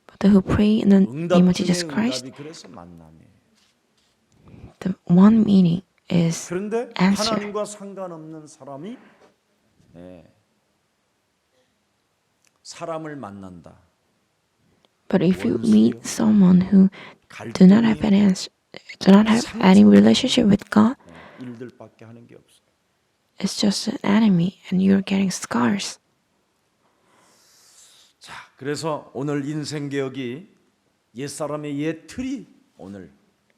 But who pray in the 응답 name of 중에 Jesus Christ, 응답이 그래서 만남이에요. the one meaning is 그런데 answer. 하나님과 상관없는 사람이 사람을 만난다. But if you meet someone who do not have any answer, do not have any relationship with God, 일들밖에 하는 게 없어요. it's just an enemy and you're getting scars. 자, 그래서 오늘 인생 개혁이 옛사람의 옛 틀이 오늘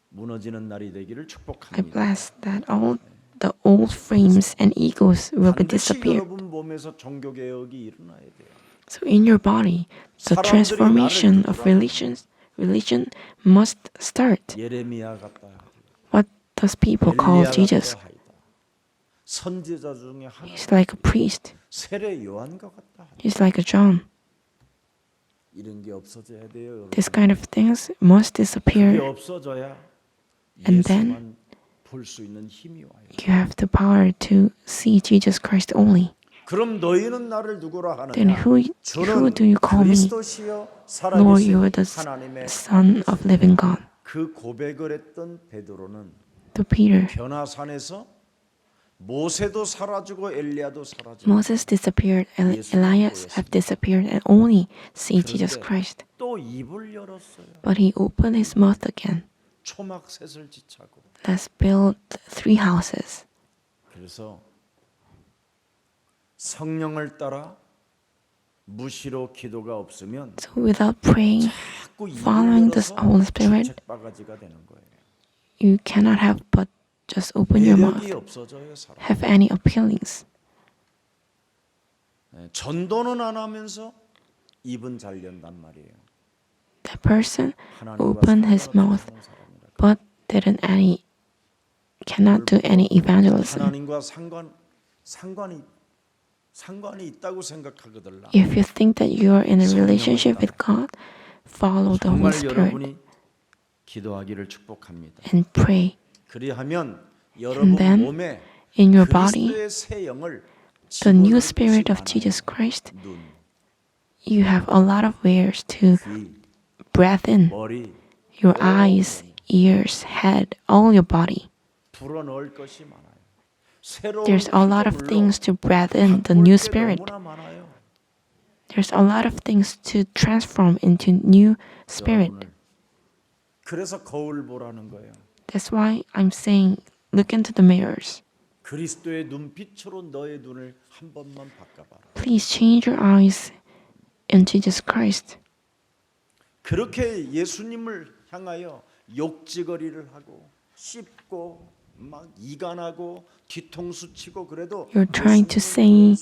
무너지는 날이 되기를 I 축복합니다. bless that all the old frames and egos will be 반드시 disappeared. 여러분 몸에서 종교 개혁이 일어나야 돼요. So in your body, the transformation of religion must start. 예레미야 같다. What does people call 엘리야 Jesus? 같다 하이다. 선지자 중에 하나. He's like a priest. 세례 요한과 같다. He's like a John. 이런 게 없어져야 돼요, 여러분. This kind of things must 그게 disappear. 없어져야 And then 예수만 볼 수 있는 힘이 와요. You have the power to see Jesus Christ only. 그럼 너희는 나를 누구라 Then 하느냐? who 저는 do you call me? 그리스도시요 Lord, you 살아계신 are the 하나님의 Son of living God. 그 고백을 했던 베드로는 To Peter, 변화산에서 모세도 사라지고 엘리야도 사라지고 Moses disappeared, Elias have disappeared, and only see Jesus Christ. 또 입을 열었어요. But he opened his mouth again. 초막셋을 지차고. Let's build 3 houses. 그래서 성령을 따라 무시로 기도가 없으면 So without praying, 자꾸 입을 following the 열어서 Holy Spirit, 바가지가 되는 거예요. you cannot have but just open your 매력이 mouth, 없어져요, 사람. have any appealings. 전도는 안 하면서 입은 잘 연단 말이에요. That person 하나님과 opened his mouth, 상관없이 사는 사람이라. but cannot do any evangelism. 하나님과 상관이 있다고 생각하거든. If you think that you are in a relationship with God, follow the Holy 정말 Spirit 여러분이 기도하기를 축복합니다. and pray. 그리하면 여러분 then 몸에 In your body, 그리스도의 새 영을 the new 집어넣을 spirit 곳이 of Jesus 많아요. Christ, 눈, you have a lot of ways to 귀, breathe in. 머리, Your eyes, ears, head, all your body. 불어넣을 것이 많아요. 새로운 There's a lot of 피조물로 things to breathe in the 바꿀 new 게 spirit. 너무나 많아요. There's a lot of things to transform into new spirit. 여러분을. 그래서 거울 보라는 거예요. That's why I'm saying, look into the mirrors. 그리스도의 눈빛으로 너의 눈을 한 번만 바꿔봐라. Please change your eyes in Jesus Christ. 그렇게 예수님을 향하여 욕지거리를 하고 씹고 막 이간하고 뒤통수 치고 그래도 You're trying to say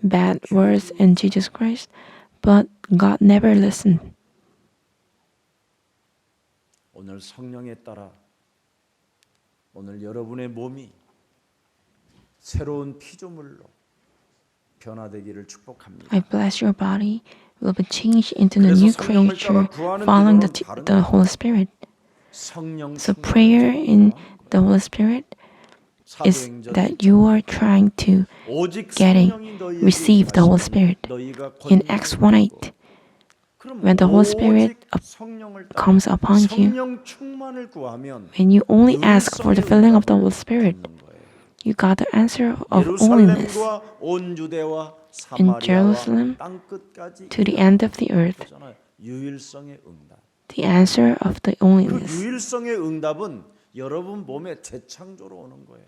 bad words in Jesus Christ, but God never listened. 오늘 성령에 따라 오늘 여러분의 몸이 새로운 피조물로 변화되기를 축복합니다. I bless your body will be changed into the 그래서 new 성령을 따라 creature 구하는 following 기도는 the Holy Spirit. 성령 So prayer in the Holy Spirit is that you are trying to receive the Holy Spirit. In Acts 1:8, when the Holy Spirit comes upon you, when you only ask for the filling of the Holy Spirit, you got the answer of holiness in Jerusalem to the end of the earth, 유일성의 응답. the answer of the 그 holiness 유일성의 응답은 여러분 몸에 재창조로 오는 거예요.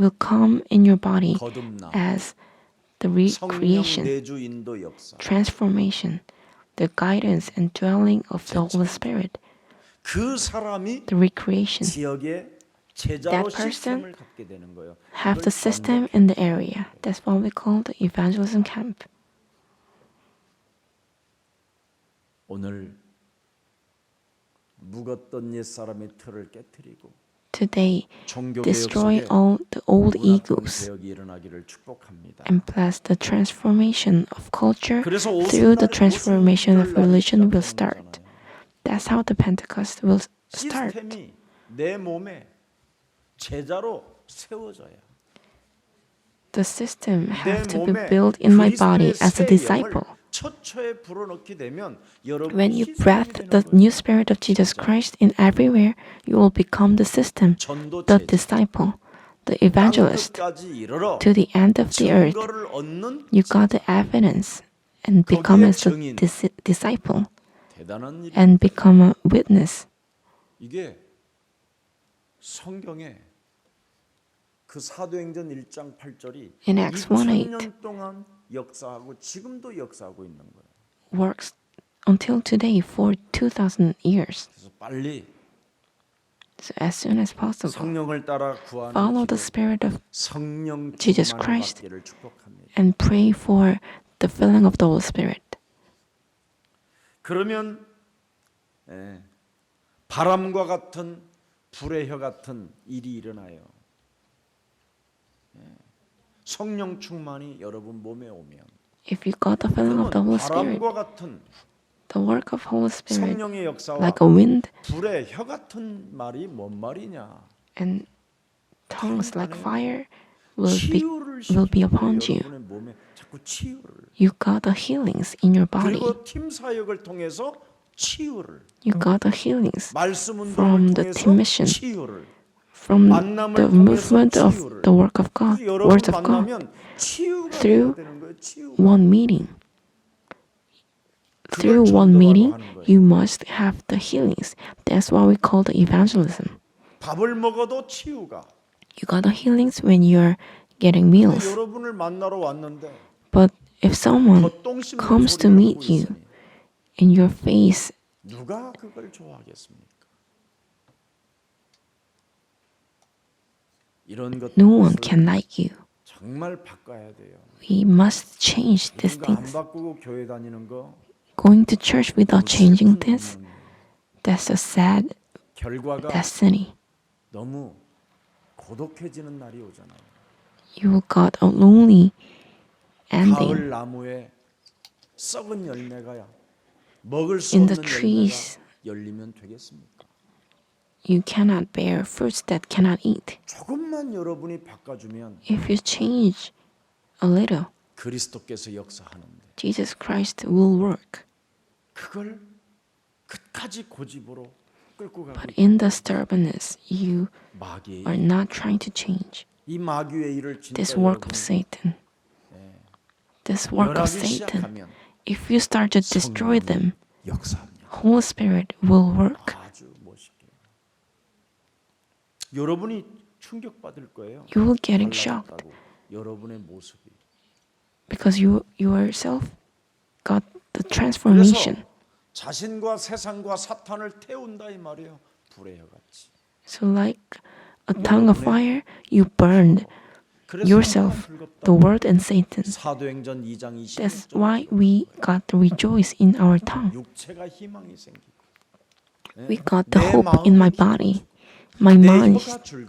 will come in your body 거듭나 as the 성령 recreation, 내주 인도 역사. transformation, the guidance and dwelling of the Holy Spirit, 그 사람이 the recreation. 지역에 제자로 That person 시스템을 갖게 되는 거예요. Have the system in the area. That's what we call the evangelism camp. 오늘 묵었던 옛 사람의 틀을 깨뜨리고 Today, 종교 destroy 개혁 속에 all the old 문화권 egos 개혁이 일어나기를 축복합니다. and bless the transformation of culture 그래서 through the 오순날 transformation of religion will 시작하는 start. 거잖아요. That's how the Pentecost will start. 시스템이 내 몸에 제자로 세워져야. The system 내 have to be 몸에 built in my body 그리스도의 as a 새 disciple. 영을 처처에 불어넣게 되면 여러분 When you 시스템이 breathe 되는 the 거예요. new spirit of Jesus Christ in everywhere, you will become the system, 전도 the 제자. disciple, the evangelist. 땅끝까지 이르러 To the end of the earth, 증거를 얻는 you got the evidence and become 거기에 as the 증인. disciple 대단한 일. and become a witness. 이게 성경에 그 사도행전 1장 8절이 In Acts 1:8. 2000년 동안 역사하고 지금도 역사하고 있는 거예요. Works until today for 2,000 years. 그래서 빨리 So as soon as possible, 성령을 따라 구하는 follow 기도, the spirit of 성령 Jesus 충만을 Christ. 받기를 축복합니다. and pray for the filling of the Holy Spirit. 그러면 바람과 같은 불의 혀 같은 일이 일어나요. 성령 충만이 여러분 몸에 오면 If you got the filling of the 그러면 Holy Spirit, 바람과 같은 the work of Holy Spirit, 성령의 역사와 like a wind 불의 혀 같은 말이 뭔 말이냐? and tongues like fire, 치유를 will be 시키는 upon 거예요. you. 여러분의 몸에 자꾸 치유를. You got the healings in your body. 그리고 팀 사역을 통해서 치유를. You got the healings 말씀 from 운동을 the 통해서 team mission, 치유를. from 만남을 the 통해서 movement of 치유를. the work of God, 그래서 여러분 words of God. 만나면 치유가 Through 되는 거예요. 치유. One meeting. Through 그걸 one 전도라고 meeting, 하는 거예요. you must have the healings. That's what we call the evangelism. 밥을 먹어도 치유가. You got the healings when you're getting 근데 meals. 여러분을 만나러 왔는데 But if someone 겉똥 씹는 comes to 소리를 meet 하고 you 있으니 in your face, 누가 그걸 좋아하겠습니까? 이런 것들 no one can like you. 정말 바꿔야 돼요. We must change these 이런 거 안 things. 바꾸고 교회 다니는 거 Going to church without changing 슬픈 this, 운명이에요. that's a sad 결과가 destiny. 너무 고독해지는 날이 오잖아요. You got a lonely ending. 가을 나무에 썩은 열매가 먹을 수 In the 없는 trees. 열매가 열리면 되겠습니까? You cannot bear fruits that cannot eat. 조금만 여러분이 바꿔주면 If you change a little, 그리스도께서 역사하는데 Jesus Christ will work. 그걸 끝까지 고집으로 끌고 가고 But in the stubbornness, you 마귀의 are not trying to change. 이 마귀의 일을 진짜 This work 여러분이 of Satan. This work of 멸하기 Satan. 시작하면 If you start to destroy them, 역사합니다. Holy Spirit will work. 아주 멋있게. 여러분이 충격받을 거예요. You will getting shocked 달라졌다고. 여러분의 모습이. because you yourself got the 그래서 transformation. 자신과 세상과 사탄을 태운다 이 말이에요. 불의 혀같이. So like a tongue of fire, you burned yourself, the world and Satan. 사도행전 2장 That's 26절 why we got to rejoice in our tongue. 육체가 희망이 생기고 We got the hope in my body. My mind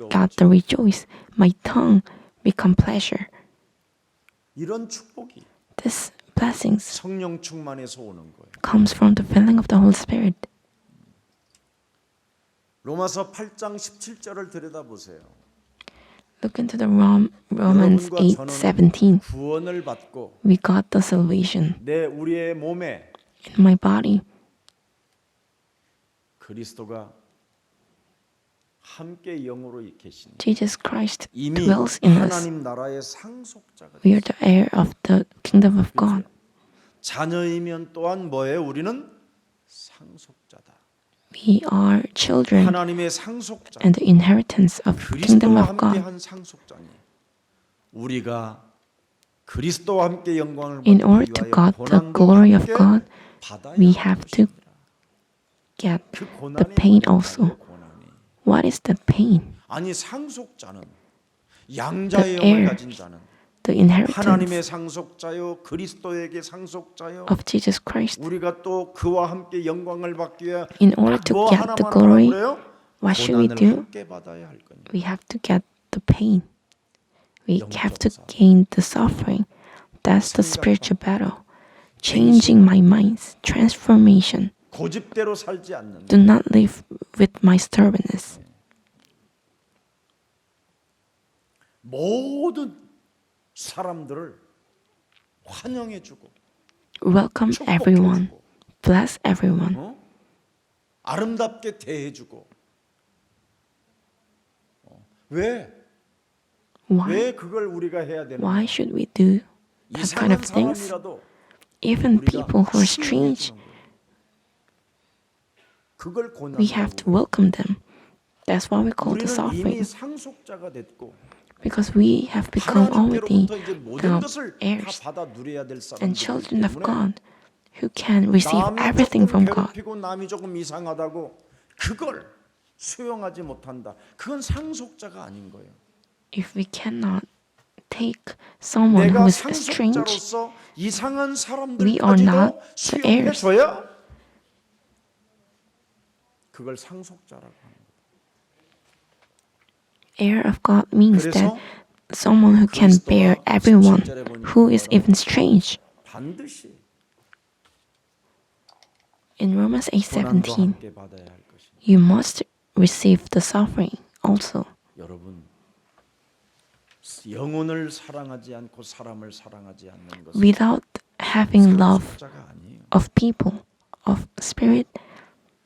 got the rejoice. My tongue become pleasure. 이런 축복이 This blessings 성령 충만에서 오는 거예요. comes from the filling of the Holy Spirit. 로마서 8장 17절을 들여다보세요. Look into the Romans 8:17. 구원을 받고 We got the salvation 우리의 몸에 in my body. 그리스도가 함께 영으로 계시니 Jesus Christ 이미 dwells in us. 하나님 나라의 상속자가 We are the heir of the kingdom of God. 자녀이면 또한 뭐예요? 우리는 상속자다. We are children 하나님의 상속자. and the inheritance of the kingdom 그리스도와 of God. 함께한 상속자니 우리가 그리스도와 함께 영광을 In order to got the glory of God, we have to get the pain also. What is the pain? 아니 상속자는 양자의 The heir. 영을 가진 자는 The 하나님의 inheritance 상속자요 그리스도에게 상속자요 of Jesus Christ. 우리가 또 그와 함께 영광을 받기 위해 In order to 뭐 get the 하나만 glory, 하라고 그래요? what should we 고난을 do? 함께 받아야 할 거니. We have to get the pain. We have to gain the suffering. That's the spiritual battle. Changing my mind's transformation. 고집대로 살지 않는 Do not live with my stubbornness. 모든 사람들을 환영해주고 Welcome everyone. 축복해주고 Bless everyone. 아름답게 대해주고 왜? Why? 왜 그걸 우리가 해야 되는 Why should we do that kind 이상한 of things? 사람이라도 Even 우리가 people who are strange, 환영해주는 거예요. 그걸 we have 고난이라고 to welcome them. That's why we call the 우리는 이미 suffering. 상속자가 됐고 Because we have become already 하나님께로부터 이제 모든 것을 the 다 heirs 받아 누려야 될 and 사람들이기 children of 때문에 God who can receive 남이 everything 조금 from God. 괴롭히고 남이 조금 이상하다고 그걸 수용하지 못한다. 그건 상속자가 아닌 거예요. If we cannot take someone who 내가 is strange, 상속자로서 이상한 We are not 사람들까지도 the heirs. 수용해줘야 그걸 상속자라고 하는 거예요. heir of God means that 그래서 someone who can bear everyone who is even strange. 반드시 In Romans 고난도 8:17, 함께 받아야 할 것입니다. you must receive the suffering also. 여러분 영혼을 사랑하지 않고 사람을 사랑하지 않는 것은 Without having love 상속자가 아니에요. of people, of spirit,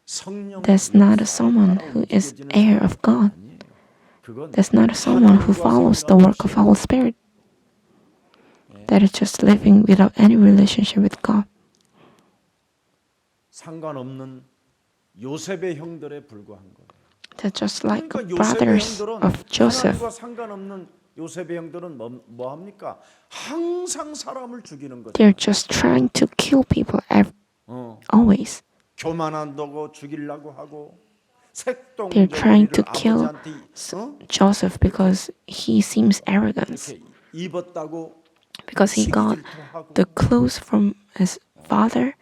성령 that's not someone who is heir of God. 아니에요. 그건 That's not someone who follows the work of Holy Spirit. That is just living without any relationship with God. 상관없는 요셉의 형들에 불과한 거예요. They're just like 그러니까 brothers 요셉의 형들은 of Joseph. 하나님과 상관없는 요셉의 형들은 뭐 합니까? 항상 사람을 죽이는 거죠. They're just trying to kill people always. 교만한다고 죽이려고 하고 They're trying to kill 아버지한테 Joseph because he seems arrogant. 이렇게 입었다고 Because he got the clothes from his father,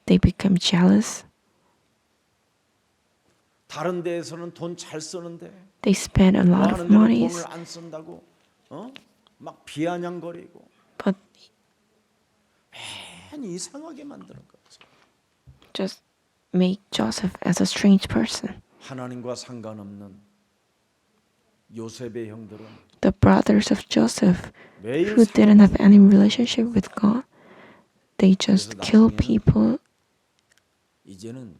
they become jealous. 다른 데에서는 돈 잘 쓰는데 They spend a 뭐 lot of 하는 데는 money, 돈을 안 쓴다고 막 비아냥거리고 but 괜히 이상하게 만드는 거죠. just make Joseph as a strange person. 하나님과 상관없는 요셉의 형들은 The brothers of Joseph, 매일 who didn't have any relationship with God, they just kill people, 이제는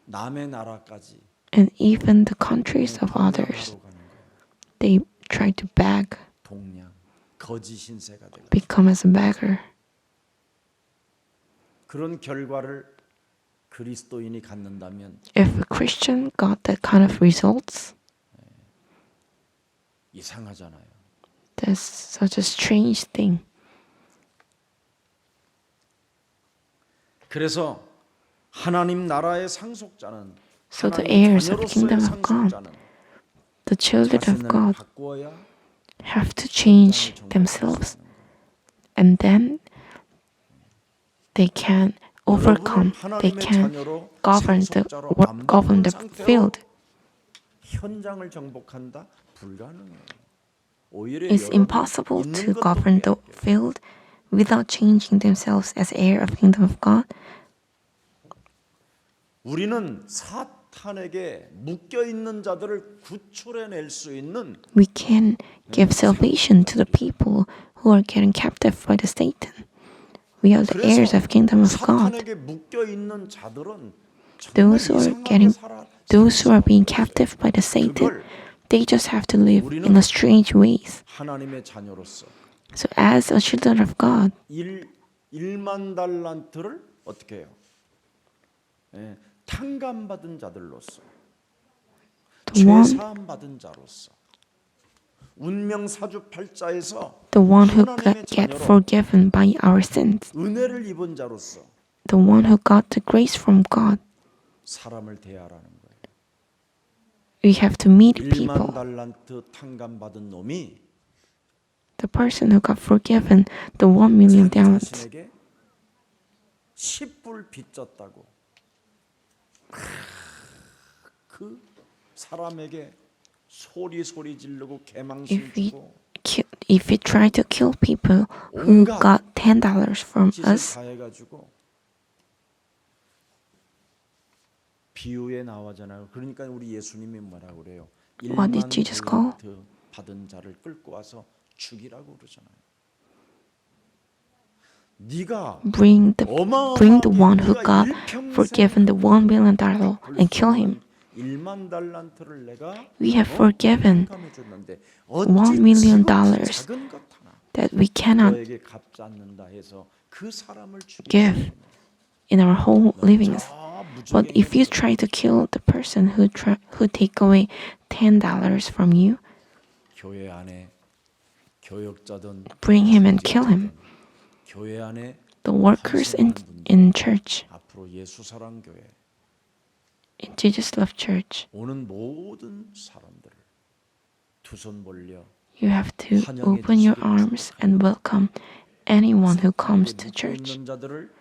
남의 나라까지 and even the countries of others, 동양하러 가는 거예요. they try to beg, 동양 거짓 신세가 되고 become as a beggar. 그런 결과를 그리스도인이 갖는다면 If a Christian got that kind of results, 이상하잖아요. that's such a strange thing. 그래서 하나님 나라의 상속자는 So the 하나님 heirs of the 자녀로서의 kingdom of God, 상속자는 The children of 자신을 God 바꾸어야 have to change themselves, and then they can overcome, they can govern the field. 현장을 정복한다? 불가능해요. 오히려 It's impossible to govern the field without changing themselves as heir of kingdom of God. 우리는 사탄에게 묶여 있는 자들을 구출해낼 수 있는 We can give salvation to the people who are getting captive by the Satan. We are the heirs of kingdom of God. 사탄에게 묶여 있는 자들은 Those who are being captive by the Satan, they just have to live in a strange ways. 하나님의 자녀로서 So as a children of God, 1만 달란트를 어떻게 해요? 예, 탕감받은 자들로서 the one 죄사함 받은 자로서 운명 사주팔자에서 the one who 하나님의 get 자녀로 forgiven by our sins, 은혜를 입은 자로서 the one who got the grace from God. 사람을 대하라는 거예요. We have to meet 1만 people. 달란트 탕감받은 놈이 The person who got forgiven the 1 million 자기 talents, 자신에게 10불 빚졌다고 그 사람에게 소리 지르고 개망신 if we 주고 if we try to kill people who got $10 from 짓을 us, 다 해가지고 비유에 나와잖아요. 그러니까 우리 예수님이 뭐라고 그래요? What did Jesus call? 받은 자를 끌고 와서 죽이라고 그러잖아요. 네가 bring the one who got forgiven the $1 million and kill him. 1만 달란트를 내가 We have forgiven 탕감해 줬는데 $1 million 작은 것 하나 that we cannot 너에게 갚지 않는다 해서 그 사람을 give in our whole livings. But if you try to kill the person who take away $10 from you, 교회 안에 교역자든 bring him and kill him. 교회 안에 The workers in church, 앞으로 예수 사랑 교회 in Jesus Love Church, 오는 모든 사람들을 두 손 벌려 you have to open your arms and welcome anyone who comes to church. 있는 자들을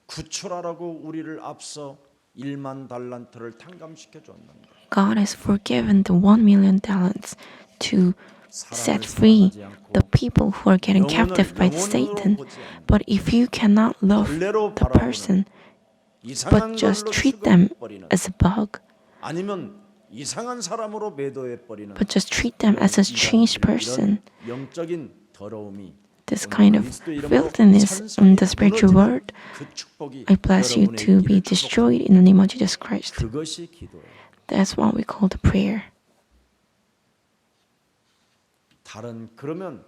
구출하라고 우리를 앞서 1만 달란트를 탕감시켜 줬는데 God has forgiven the 1 million talents to set free the people who are getting captive by Satan. But if you cannot love the person, but just treat them as a bug, 아니면 이상한 사람으로 매도해 버리는 but just treat them as a changed person, 영적인 더러움이 this kind of filthiness in the spiritual world, 그 축복이 I bless you to be destroyed in the name of Jesus Christ. 그것이 기도예요. That's what we call the prayer. 그러면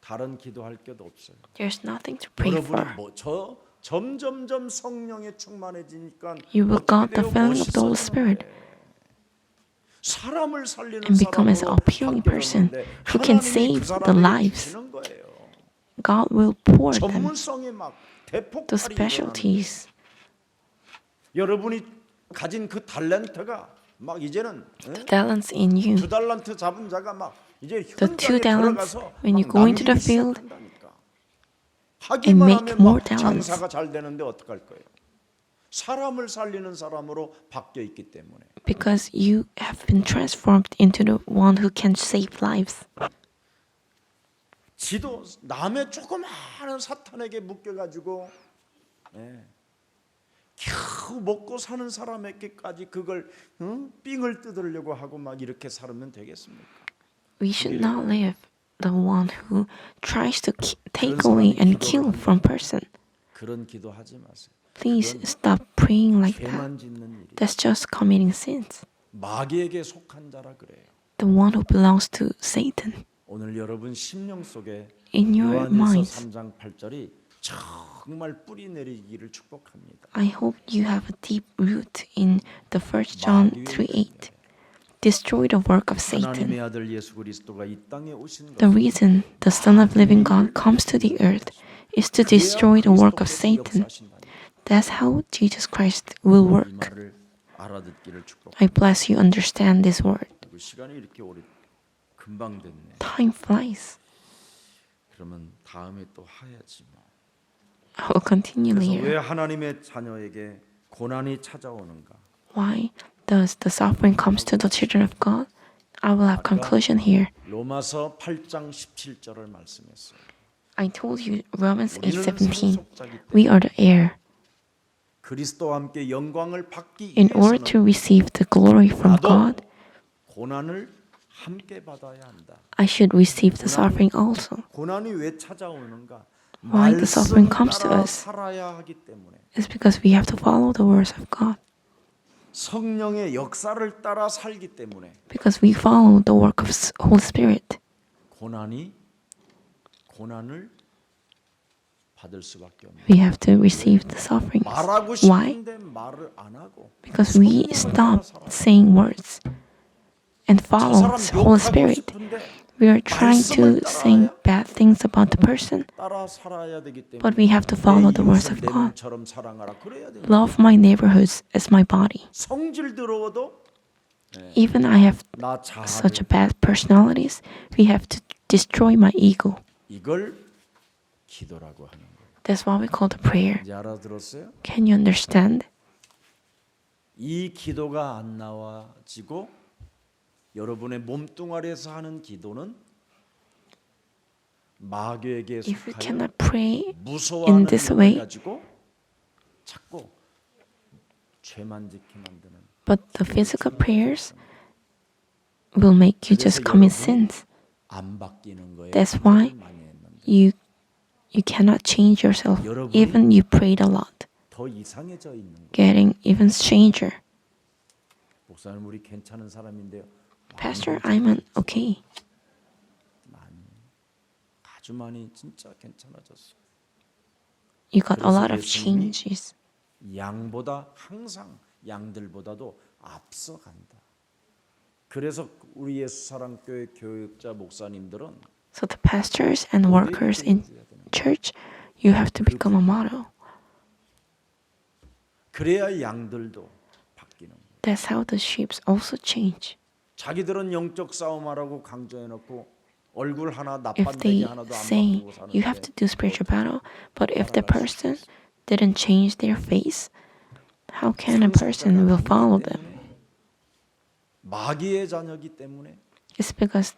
다른 기도할 것도 없어요. There's nothing to pray for. 여러분이 점점점 성령에 충만해지니까 You will 어떻게 got the 돼요? filling of the Holy Spirit 사람을 살리는 and become as 사람으로 a appealing person who can 하나님이 그 save the 사람에게 lives. 주시는 거예요. God will pour them 전문성이 막 the 대폭발이 specialties. 여러분이 가진 그 탤런트가 막 이제는 Talents in you. 2달란트 잡은 자가 막 이제 The 현장에 2 talents, 들어가서 when you 막 go into the 남기기 field 시작한다니까. 하기만 make 하면 more 막 talents. 장사가 잘 되는데 어떡할 거예요? 사람을 살리는 사람으로 바뀌어 있기 때문에. because you have been transformed into the one who can save lives. 지도 남의 조그마한 사탄에게 묶여가지고 겨우 먹고 사는 사람에게까지 그걸 삥을 뜯으려고 하고 막 이렇게 살면 되겠습니까? We should not live the one who tries to take away and kill from person. 그런 기도하지 마세요. Please stop praying like that. 죄만 짓는 일이. That's just committing sins. 마귀에게 속한 자라 그래요. The one who belongs to Satan. 오늘 여러분 심령 속에 In your 요한일서 minds, 3장 8절이 정말 뿌리 내리기를 축복합니다. I hope you have a deep root in the 1 John 3:8. Destroy the work of Satan. 하나님의 아들 예수 그리스도가 이 땅에 오신 The 것은 reason the Son of Living God comes to the earth is to destroy the work of Satan. That's how Jesus Christ will 이 work. 말을 알아듣기를 축복. I bless you understand this word. 아이고 시간이 이렇게 오래 금방 됐네. Time flies. 그러면 다음에 또 해야지 뭐. I will continue 그래서 later. 왜 하나님의 자녀에게 고난이 찾아오는가? Why does the suffering comes to the children of God? I will have conclusion here. 로마서 8장 17절을 말씀했어요. I told you Romans 우리는 8:17. 상속자기 때문에 We are the heir. 그리스도와 함께 영광을 받기 In order to 위해서는 receive the glory from 나도 God, 고난을 함께 받아야 한다. I should receive the suffering also. 고난이 왜 찾아오는가? Why the suffering 말씀을 comes to 따라 us? 살아야 하기 때문에 It's because we have to follow the words of God. 성령의 역사를 따라 살기 때문에 Because we follow the work of Holy Spirit. 고난을 받을 수밖에 없는. We have to receive the sufferings. 말하고 Why? 싶은데 말을 안 하고 Because we stop saying words and 저 follow 사람 the Holy 욕하고 Spirit. 싶은데 We are trying to say bad things about the person, 따라 살아야 되기 때문에 but we have to follow the words of 내 God. 몸처럼 사랑하라 그래야 돼. Love my neighborhoods as my body. 성질 더러워도 Even I have 나 자아를 such a bad personalities, we have to destroy my ego. 이걸 기도라고 하는 거예요. That's what we call the prayer. 이제 알아들었어요? Can you understand? 이 기도가 안 나와지고 여러분의 몸뚱아리에서 하는 기도는 마귀에게 If we 속하여 cannot pray 무서워하는 in this 힘을 way, 가지고 자꾸 죄만 짓게 만드는. but the physical prayers will make you just commit sins. 안 바뀌는 거예요. That's why 많이 했는데 you cannot change yourself. Even you prayed a lot, 더 이상해져 있는 거예요. getting even stranger. 목사님 우리 괜찮은 사람인데요. Pastor, I'm okay. 아주 많이 진짜 괜찮아졌어. You got a lot of 그래서 changes. 양보다 항상 양들보다도 앞서간다. 그래서 우리 예수사랑교회 교육자 목사님들은 So the pastors and workers in church, you have to become a model. 그래야 양들도 바뀌는 거예요. That's how the sheep also change. 자기들은 영적 싸움하라고 강조해놓고 얼굴 하나 If they 나빤데기 하나도 안 say 바꾸고 you have 사는데 to do spiritual battle, but if the person didn't change their face, how can a person will follow them? 마귀의 자녀이기 때문에 It's because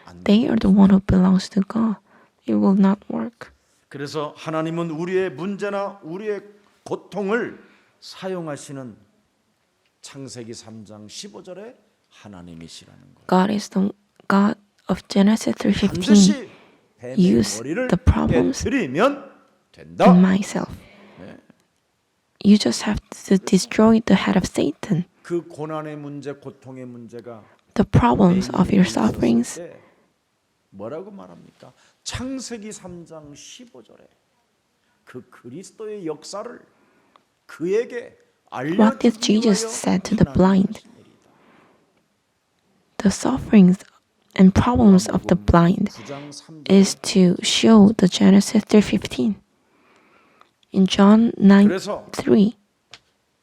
안 they are the one who belongs to God. It will not work. 그래서 하나님은 우리의 문제나 우리의 고통을 사용하시는 창세기 3장 15절에 하나님이시라는 거예요. God is the God of Genesis 3:15. 반드시 뱀의 Use 머리를 the problems 깨뜨리면 된다. in myself. You just have to destroy the head of Satan. 그 고난의 문제, 고통의 문제가 The problems of your sufferings. 때 뭐라고 말합니까? 창세기 3장 15절에 그 그리스도의 역사를 그에게 What did 알려주기 Jesus 위하여 said to the 하나님이 blind? 하신 일이다. The sufferings and problems of the blind 9장 3절 is to show the Genesis 3:15. In John 그래서 9:3,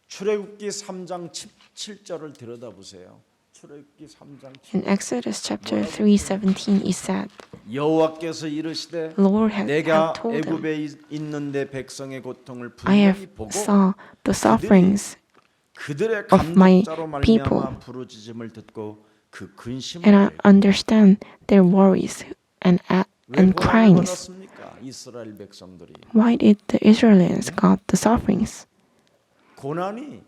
출애굽기 3장 17절을 들여다보세요. 출애굽기 3장 in Exodus chapter 3:17, it said, 여호와께서 이르시되 Lord had 내가 told them, 애굽에 있는데 백성의 고통을 I have 분명히 보고 saw the sufferings 그들의 of my 감독자로 people. 말미암아 부르짖음을 듣고 그 근심을 and I 알고 understand their worries and 왜 고난을 cryings. 받았습니까? 이스라엘 백성들이 Why did the Israelites got the sufferings? 고난이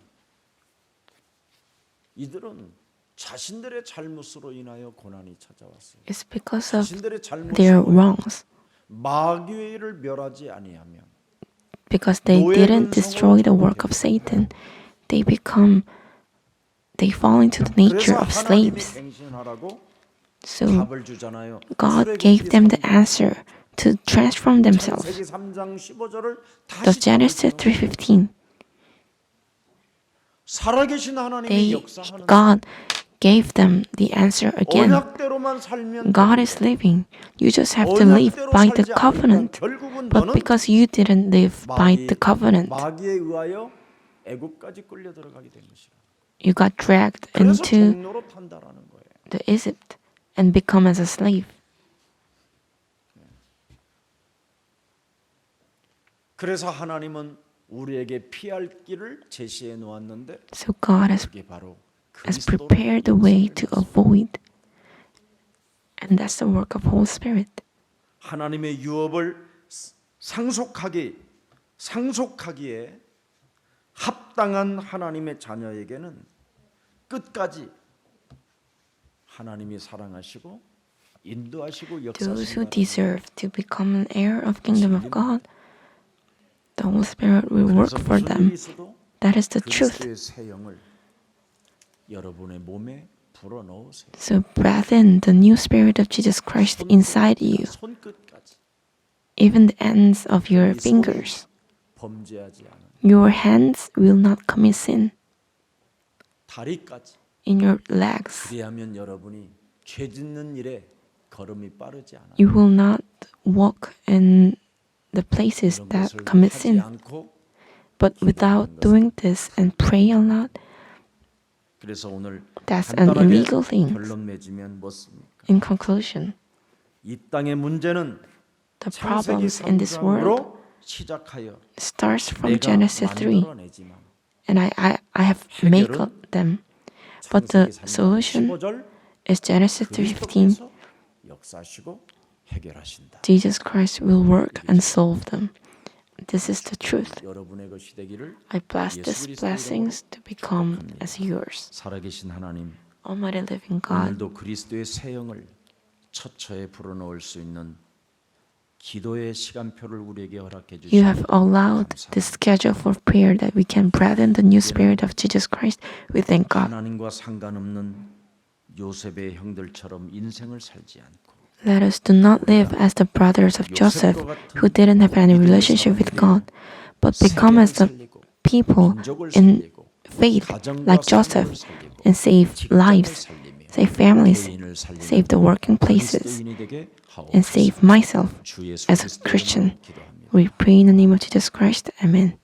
이들은 자신들의 잘못으로 인하여 고난이 찾아왔어요. It's because of 자신들의 their 잘못으로 wrongs. 마귀를 멸하지 아니하면 Because they didn't destroy the work of Satan, they fall into the nature 그래서 of 하나님이 slaves. 갱신하라고 So 답을 주잖아요. God gave them the answer to transform themselves. 창세기 3장 15절을 The 다시 Genesis 3:15. 살아계신 하나님이 They 역사하는 God gave them the answer again. 언약대로만 살면 God is living. You just have to live 언약대로 by the 살지 않으면 covenant. 결국은 But 너는 because you didn't live by the covenant, 마귀에 의하여 애굽까지 끌려 들어가게 된 것이라. you got dragged 그래서 into 종로로 탄다라는 거예요. the Egypt and become as a slave. 그래서 하나님은 우리에게 피할 길을 제시해 놓았는데 So God 그게 바로 has 그리스도로 prepared the way to avoid. And that's the work of Holy Spirit. 하나님의 유업을 상속하기에 합당한 하나님의 자녀에게는 끝까지 하나님이 사랑하시고 인도하시고 Those who 역사하시는 deserve to become an heir of kingdom of God, the Holy Spirit will work 그래서 for 무슨 them. 일이 있어도 That is the truth. 그리스도의 새 영을 여러분의 몸에 불어넣으세요. So breathe in the new spirit of Jesus Christ inside you, 손끝까지 even the ends of your 이 손이 fingers. 범죄하지 않은 Your hands will not commit sin. 다리까지 In your legs, 그리하면 여러분이 죄 짓는 일에 걸음이 빠르지 않아요. you will not walk in the places 이런 that 것을 commit 하지 sin. 않고 But without doing this and pray a lot, 그래서 오늘 that's an 간단하게 illegal thing. 결론 맺으면 뭐습니까? In conclusion, 이 땅의 문제는 the 창세기 problems in this world 3장으로 시작하여 starts from 내가 Genesis 3, 만들어내지만 and I have made them. But the 창세기 3장 solution 15절 is Genesis 3:15. 그리스도께서 역사하시고 해결하신다. Jesus Christ will work and solve them. This is the truth. 여러분의 것이 되기를 I bless these blessings to become as yours. 살아계신 하나님 Almighty living God, 오늘도 그리스도의 새 영을 처처에 불어넣을 수 있는 기도의 시간표를 우리에게 허락해 you 주시고 have allowed the schedule for prayer that we can breathe in the new spirit of Jesus Christ. We thank God. 하나님과 상관없는 요셉의 형들처럼 인생을 살지 않고 Let us do not live as the brothers of Joseph who didn't have any relationship with God, but become as the people in faith like Joseph and save lives, save families, save the working places, and save myself as a Christian. We pray in the name of Jesus Christ. Amen.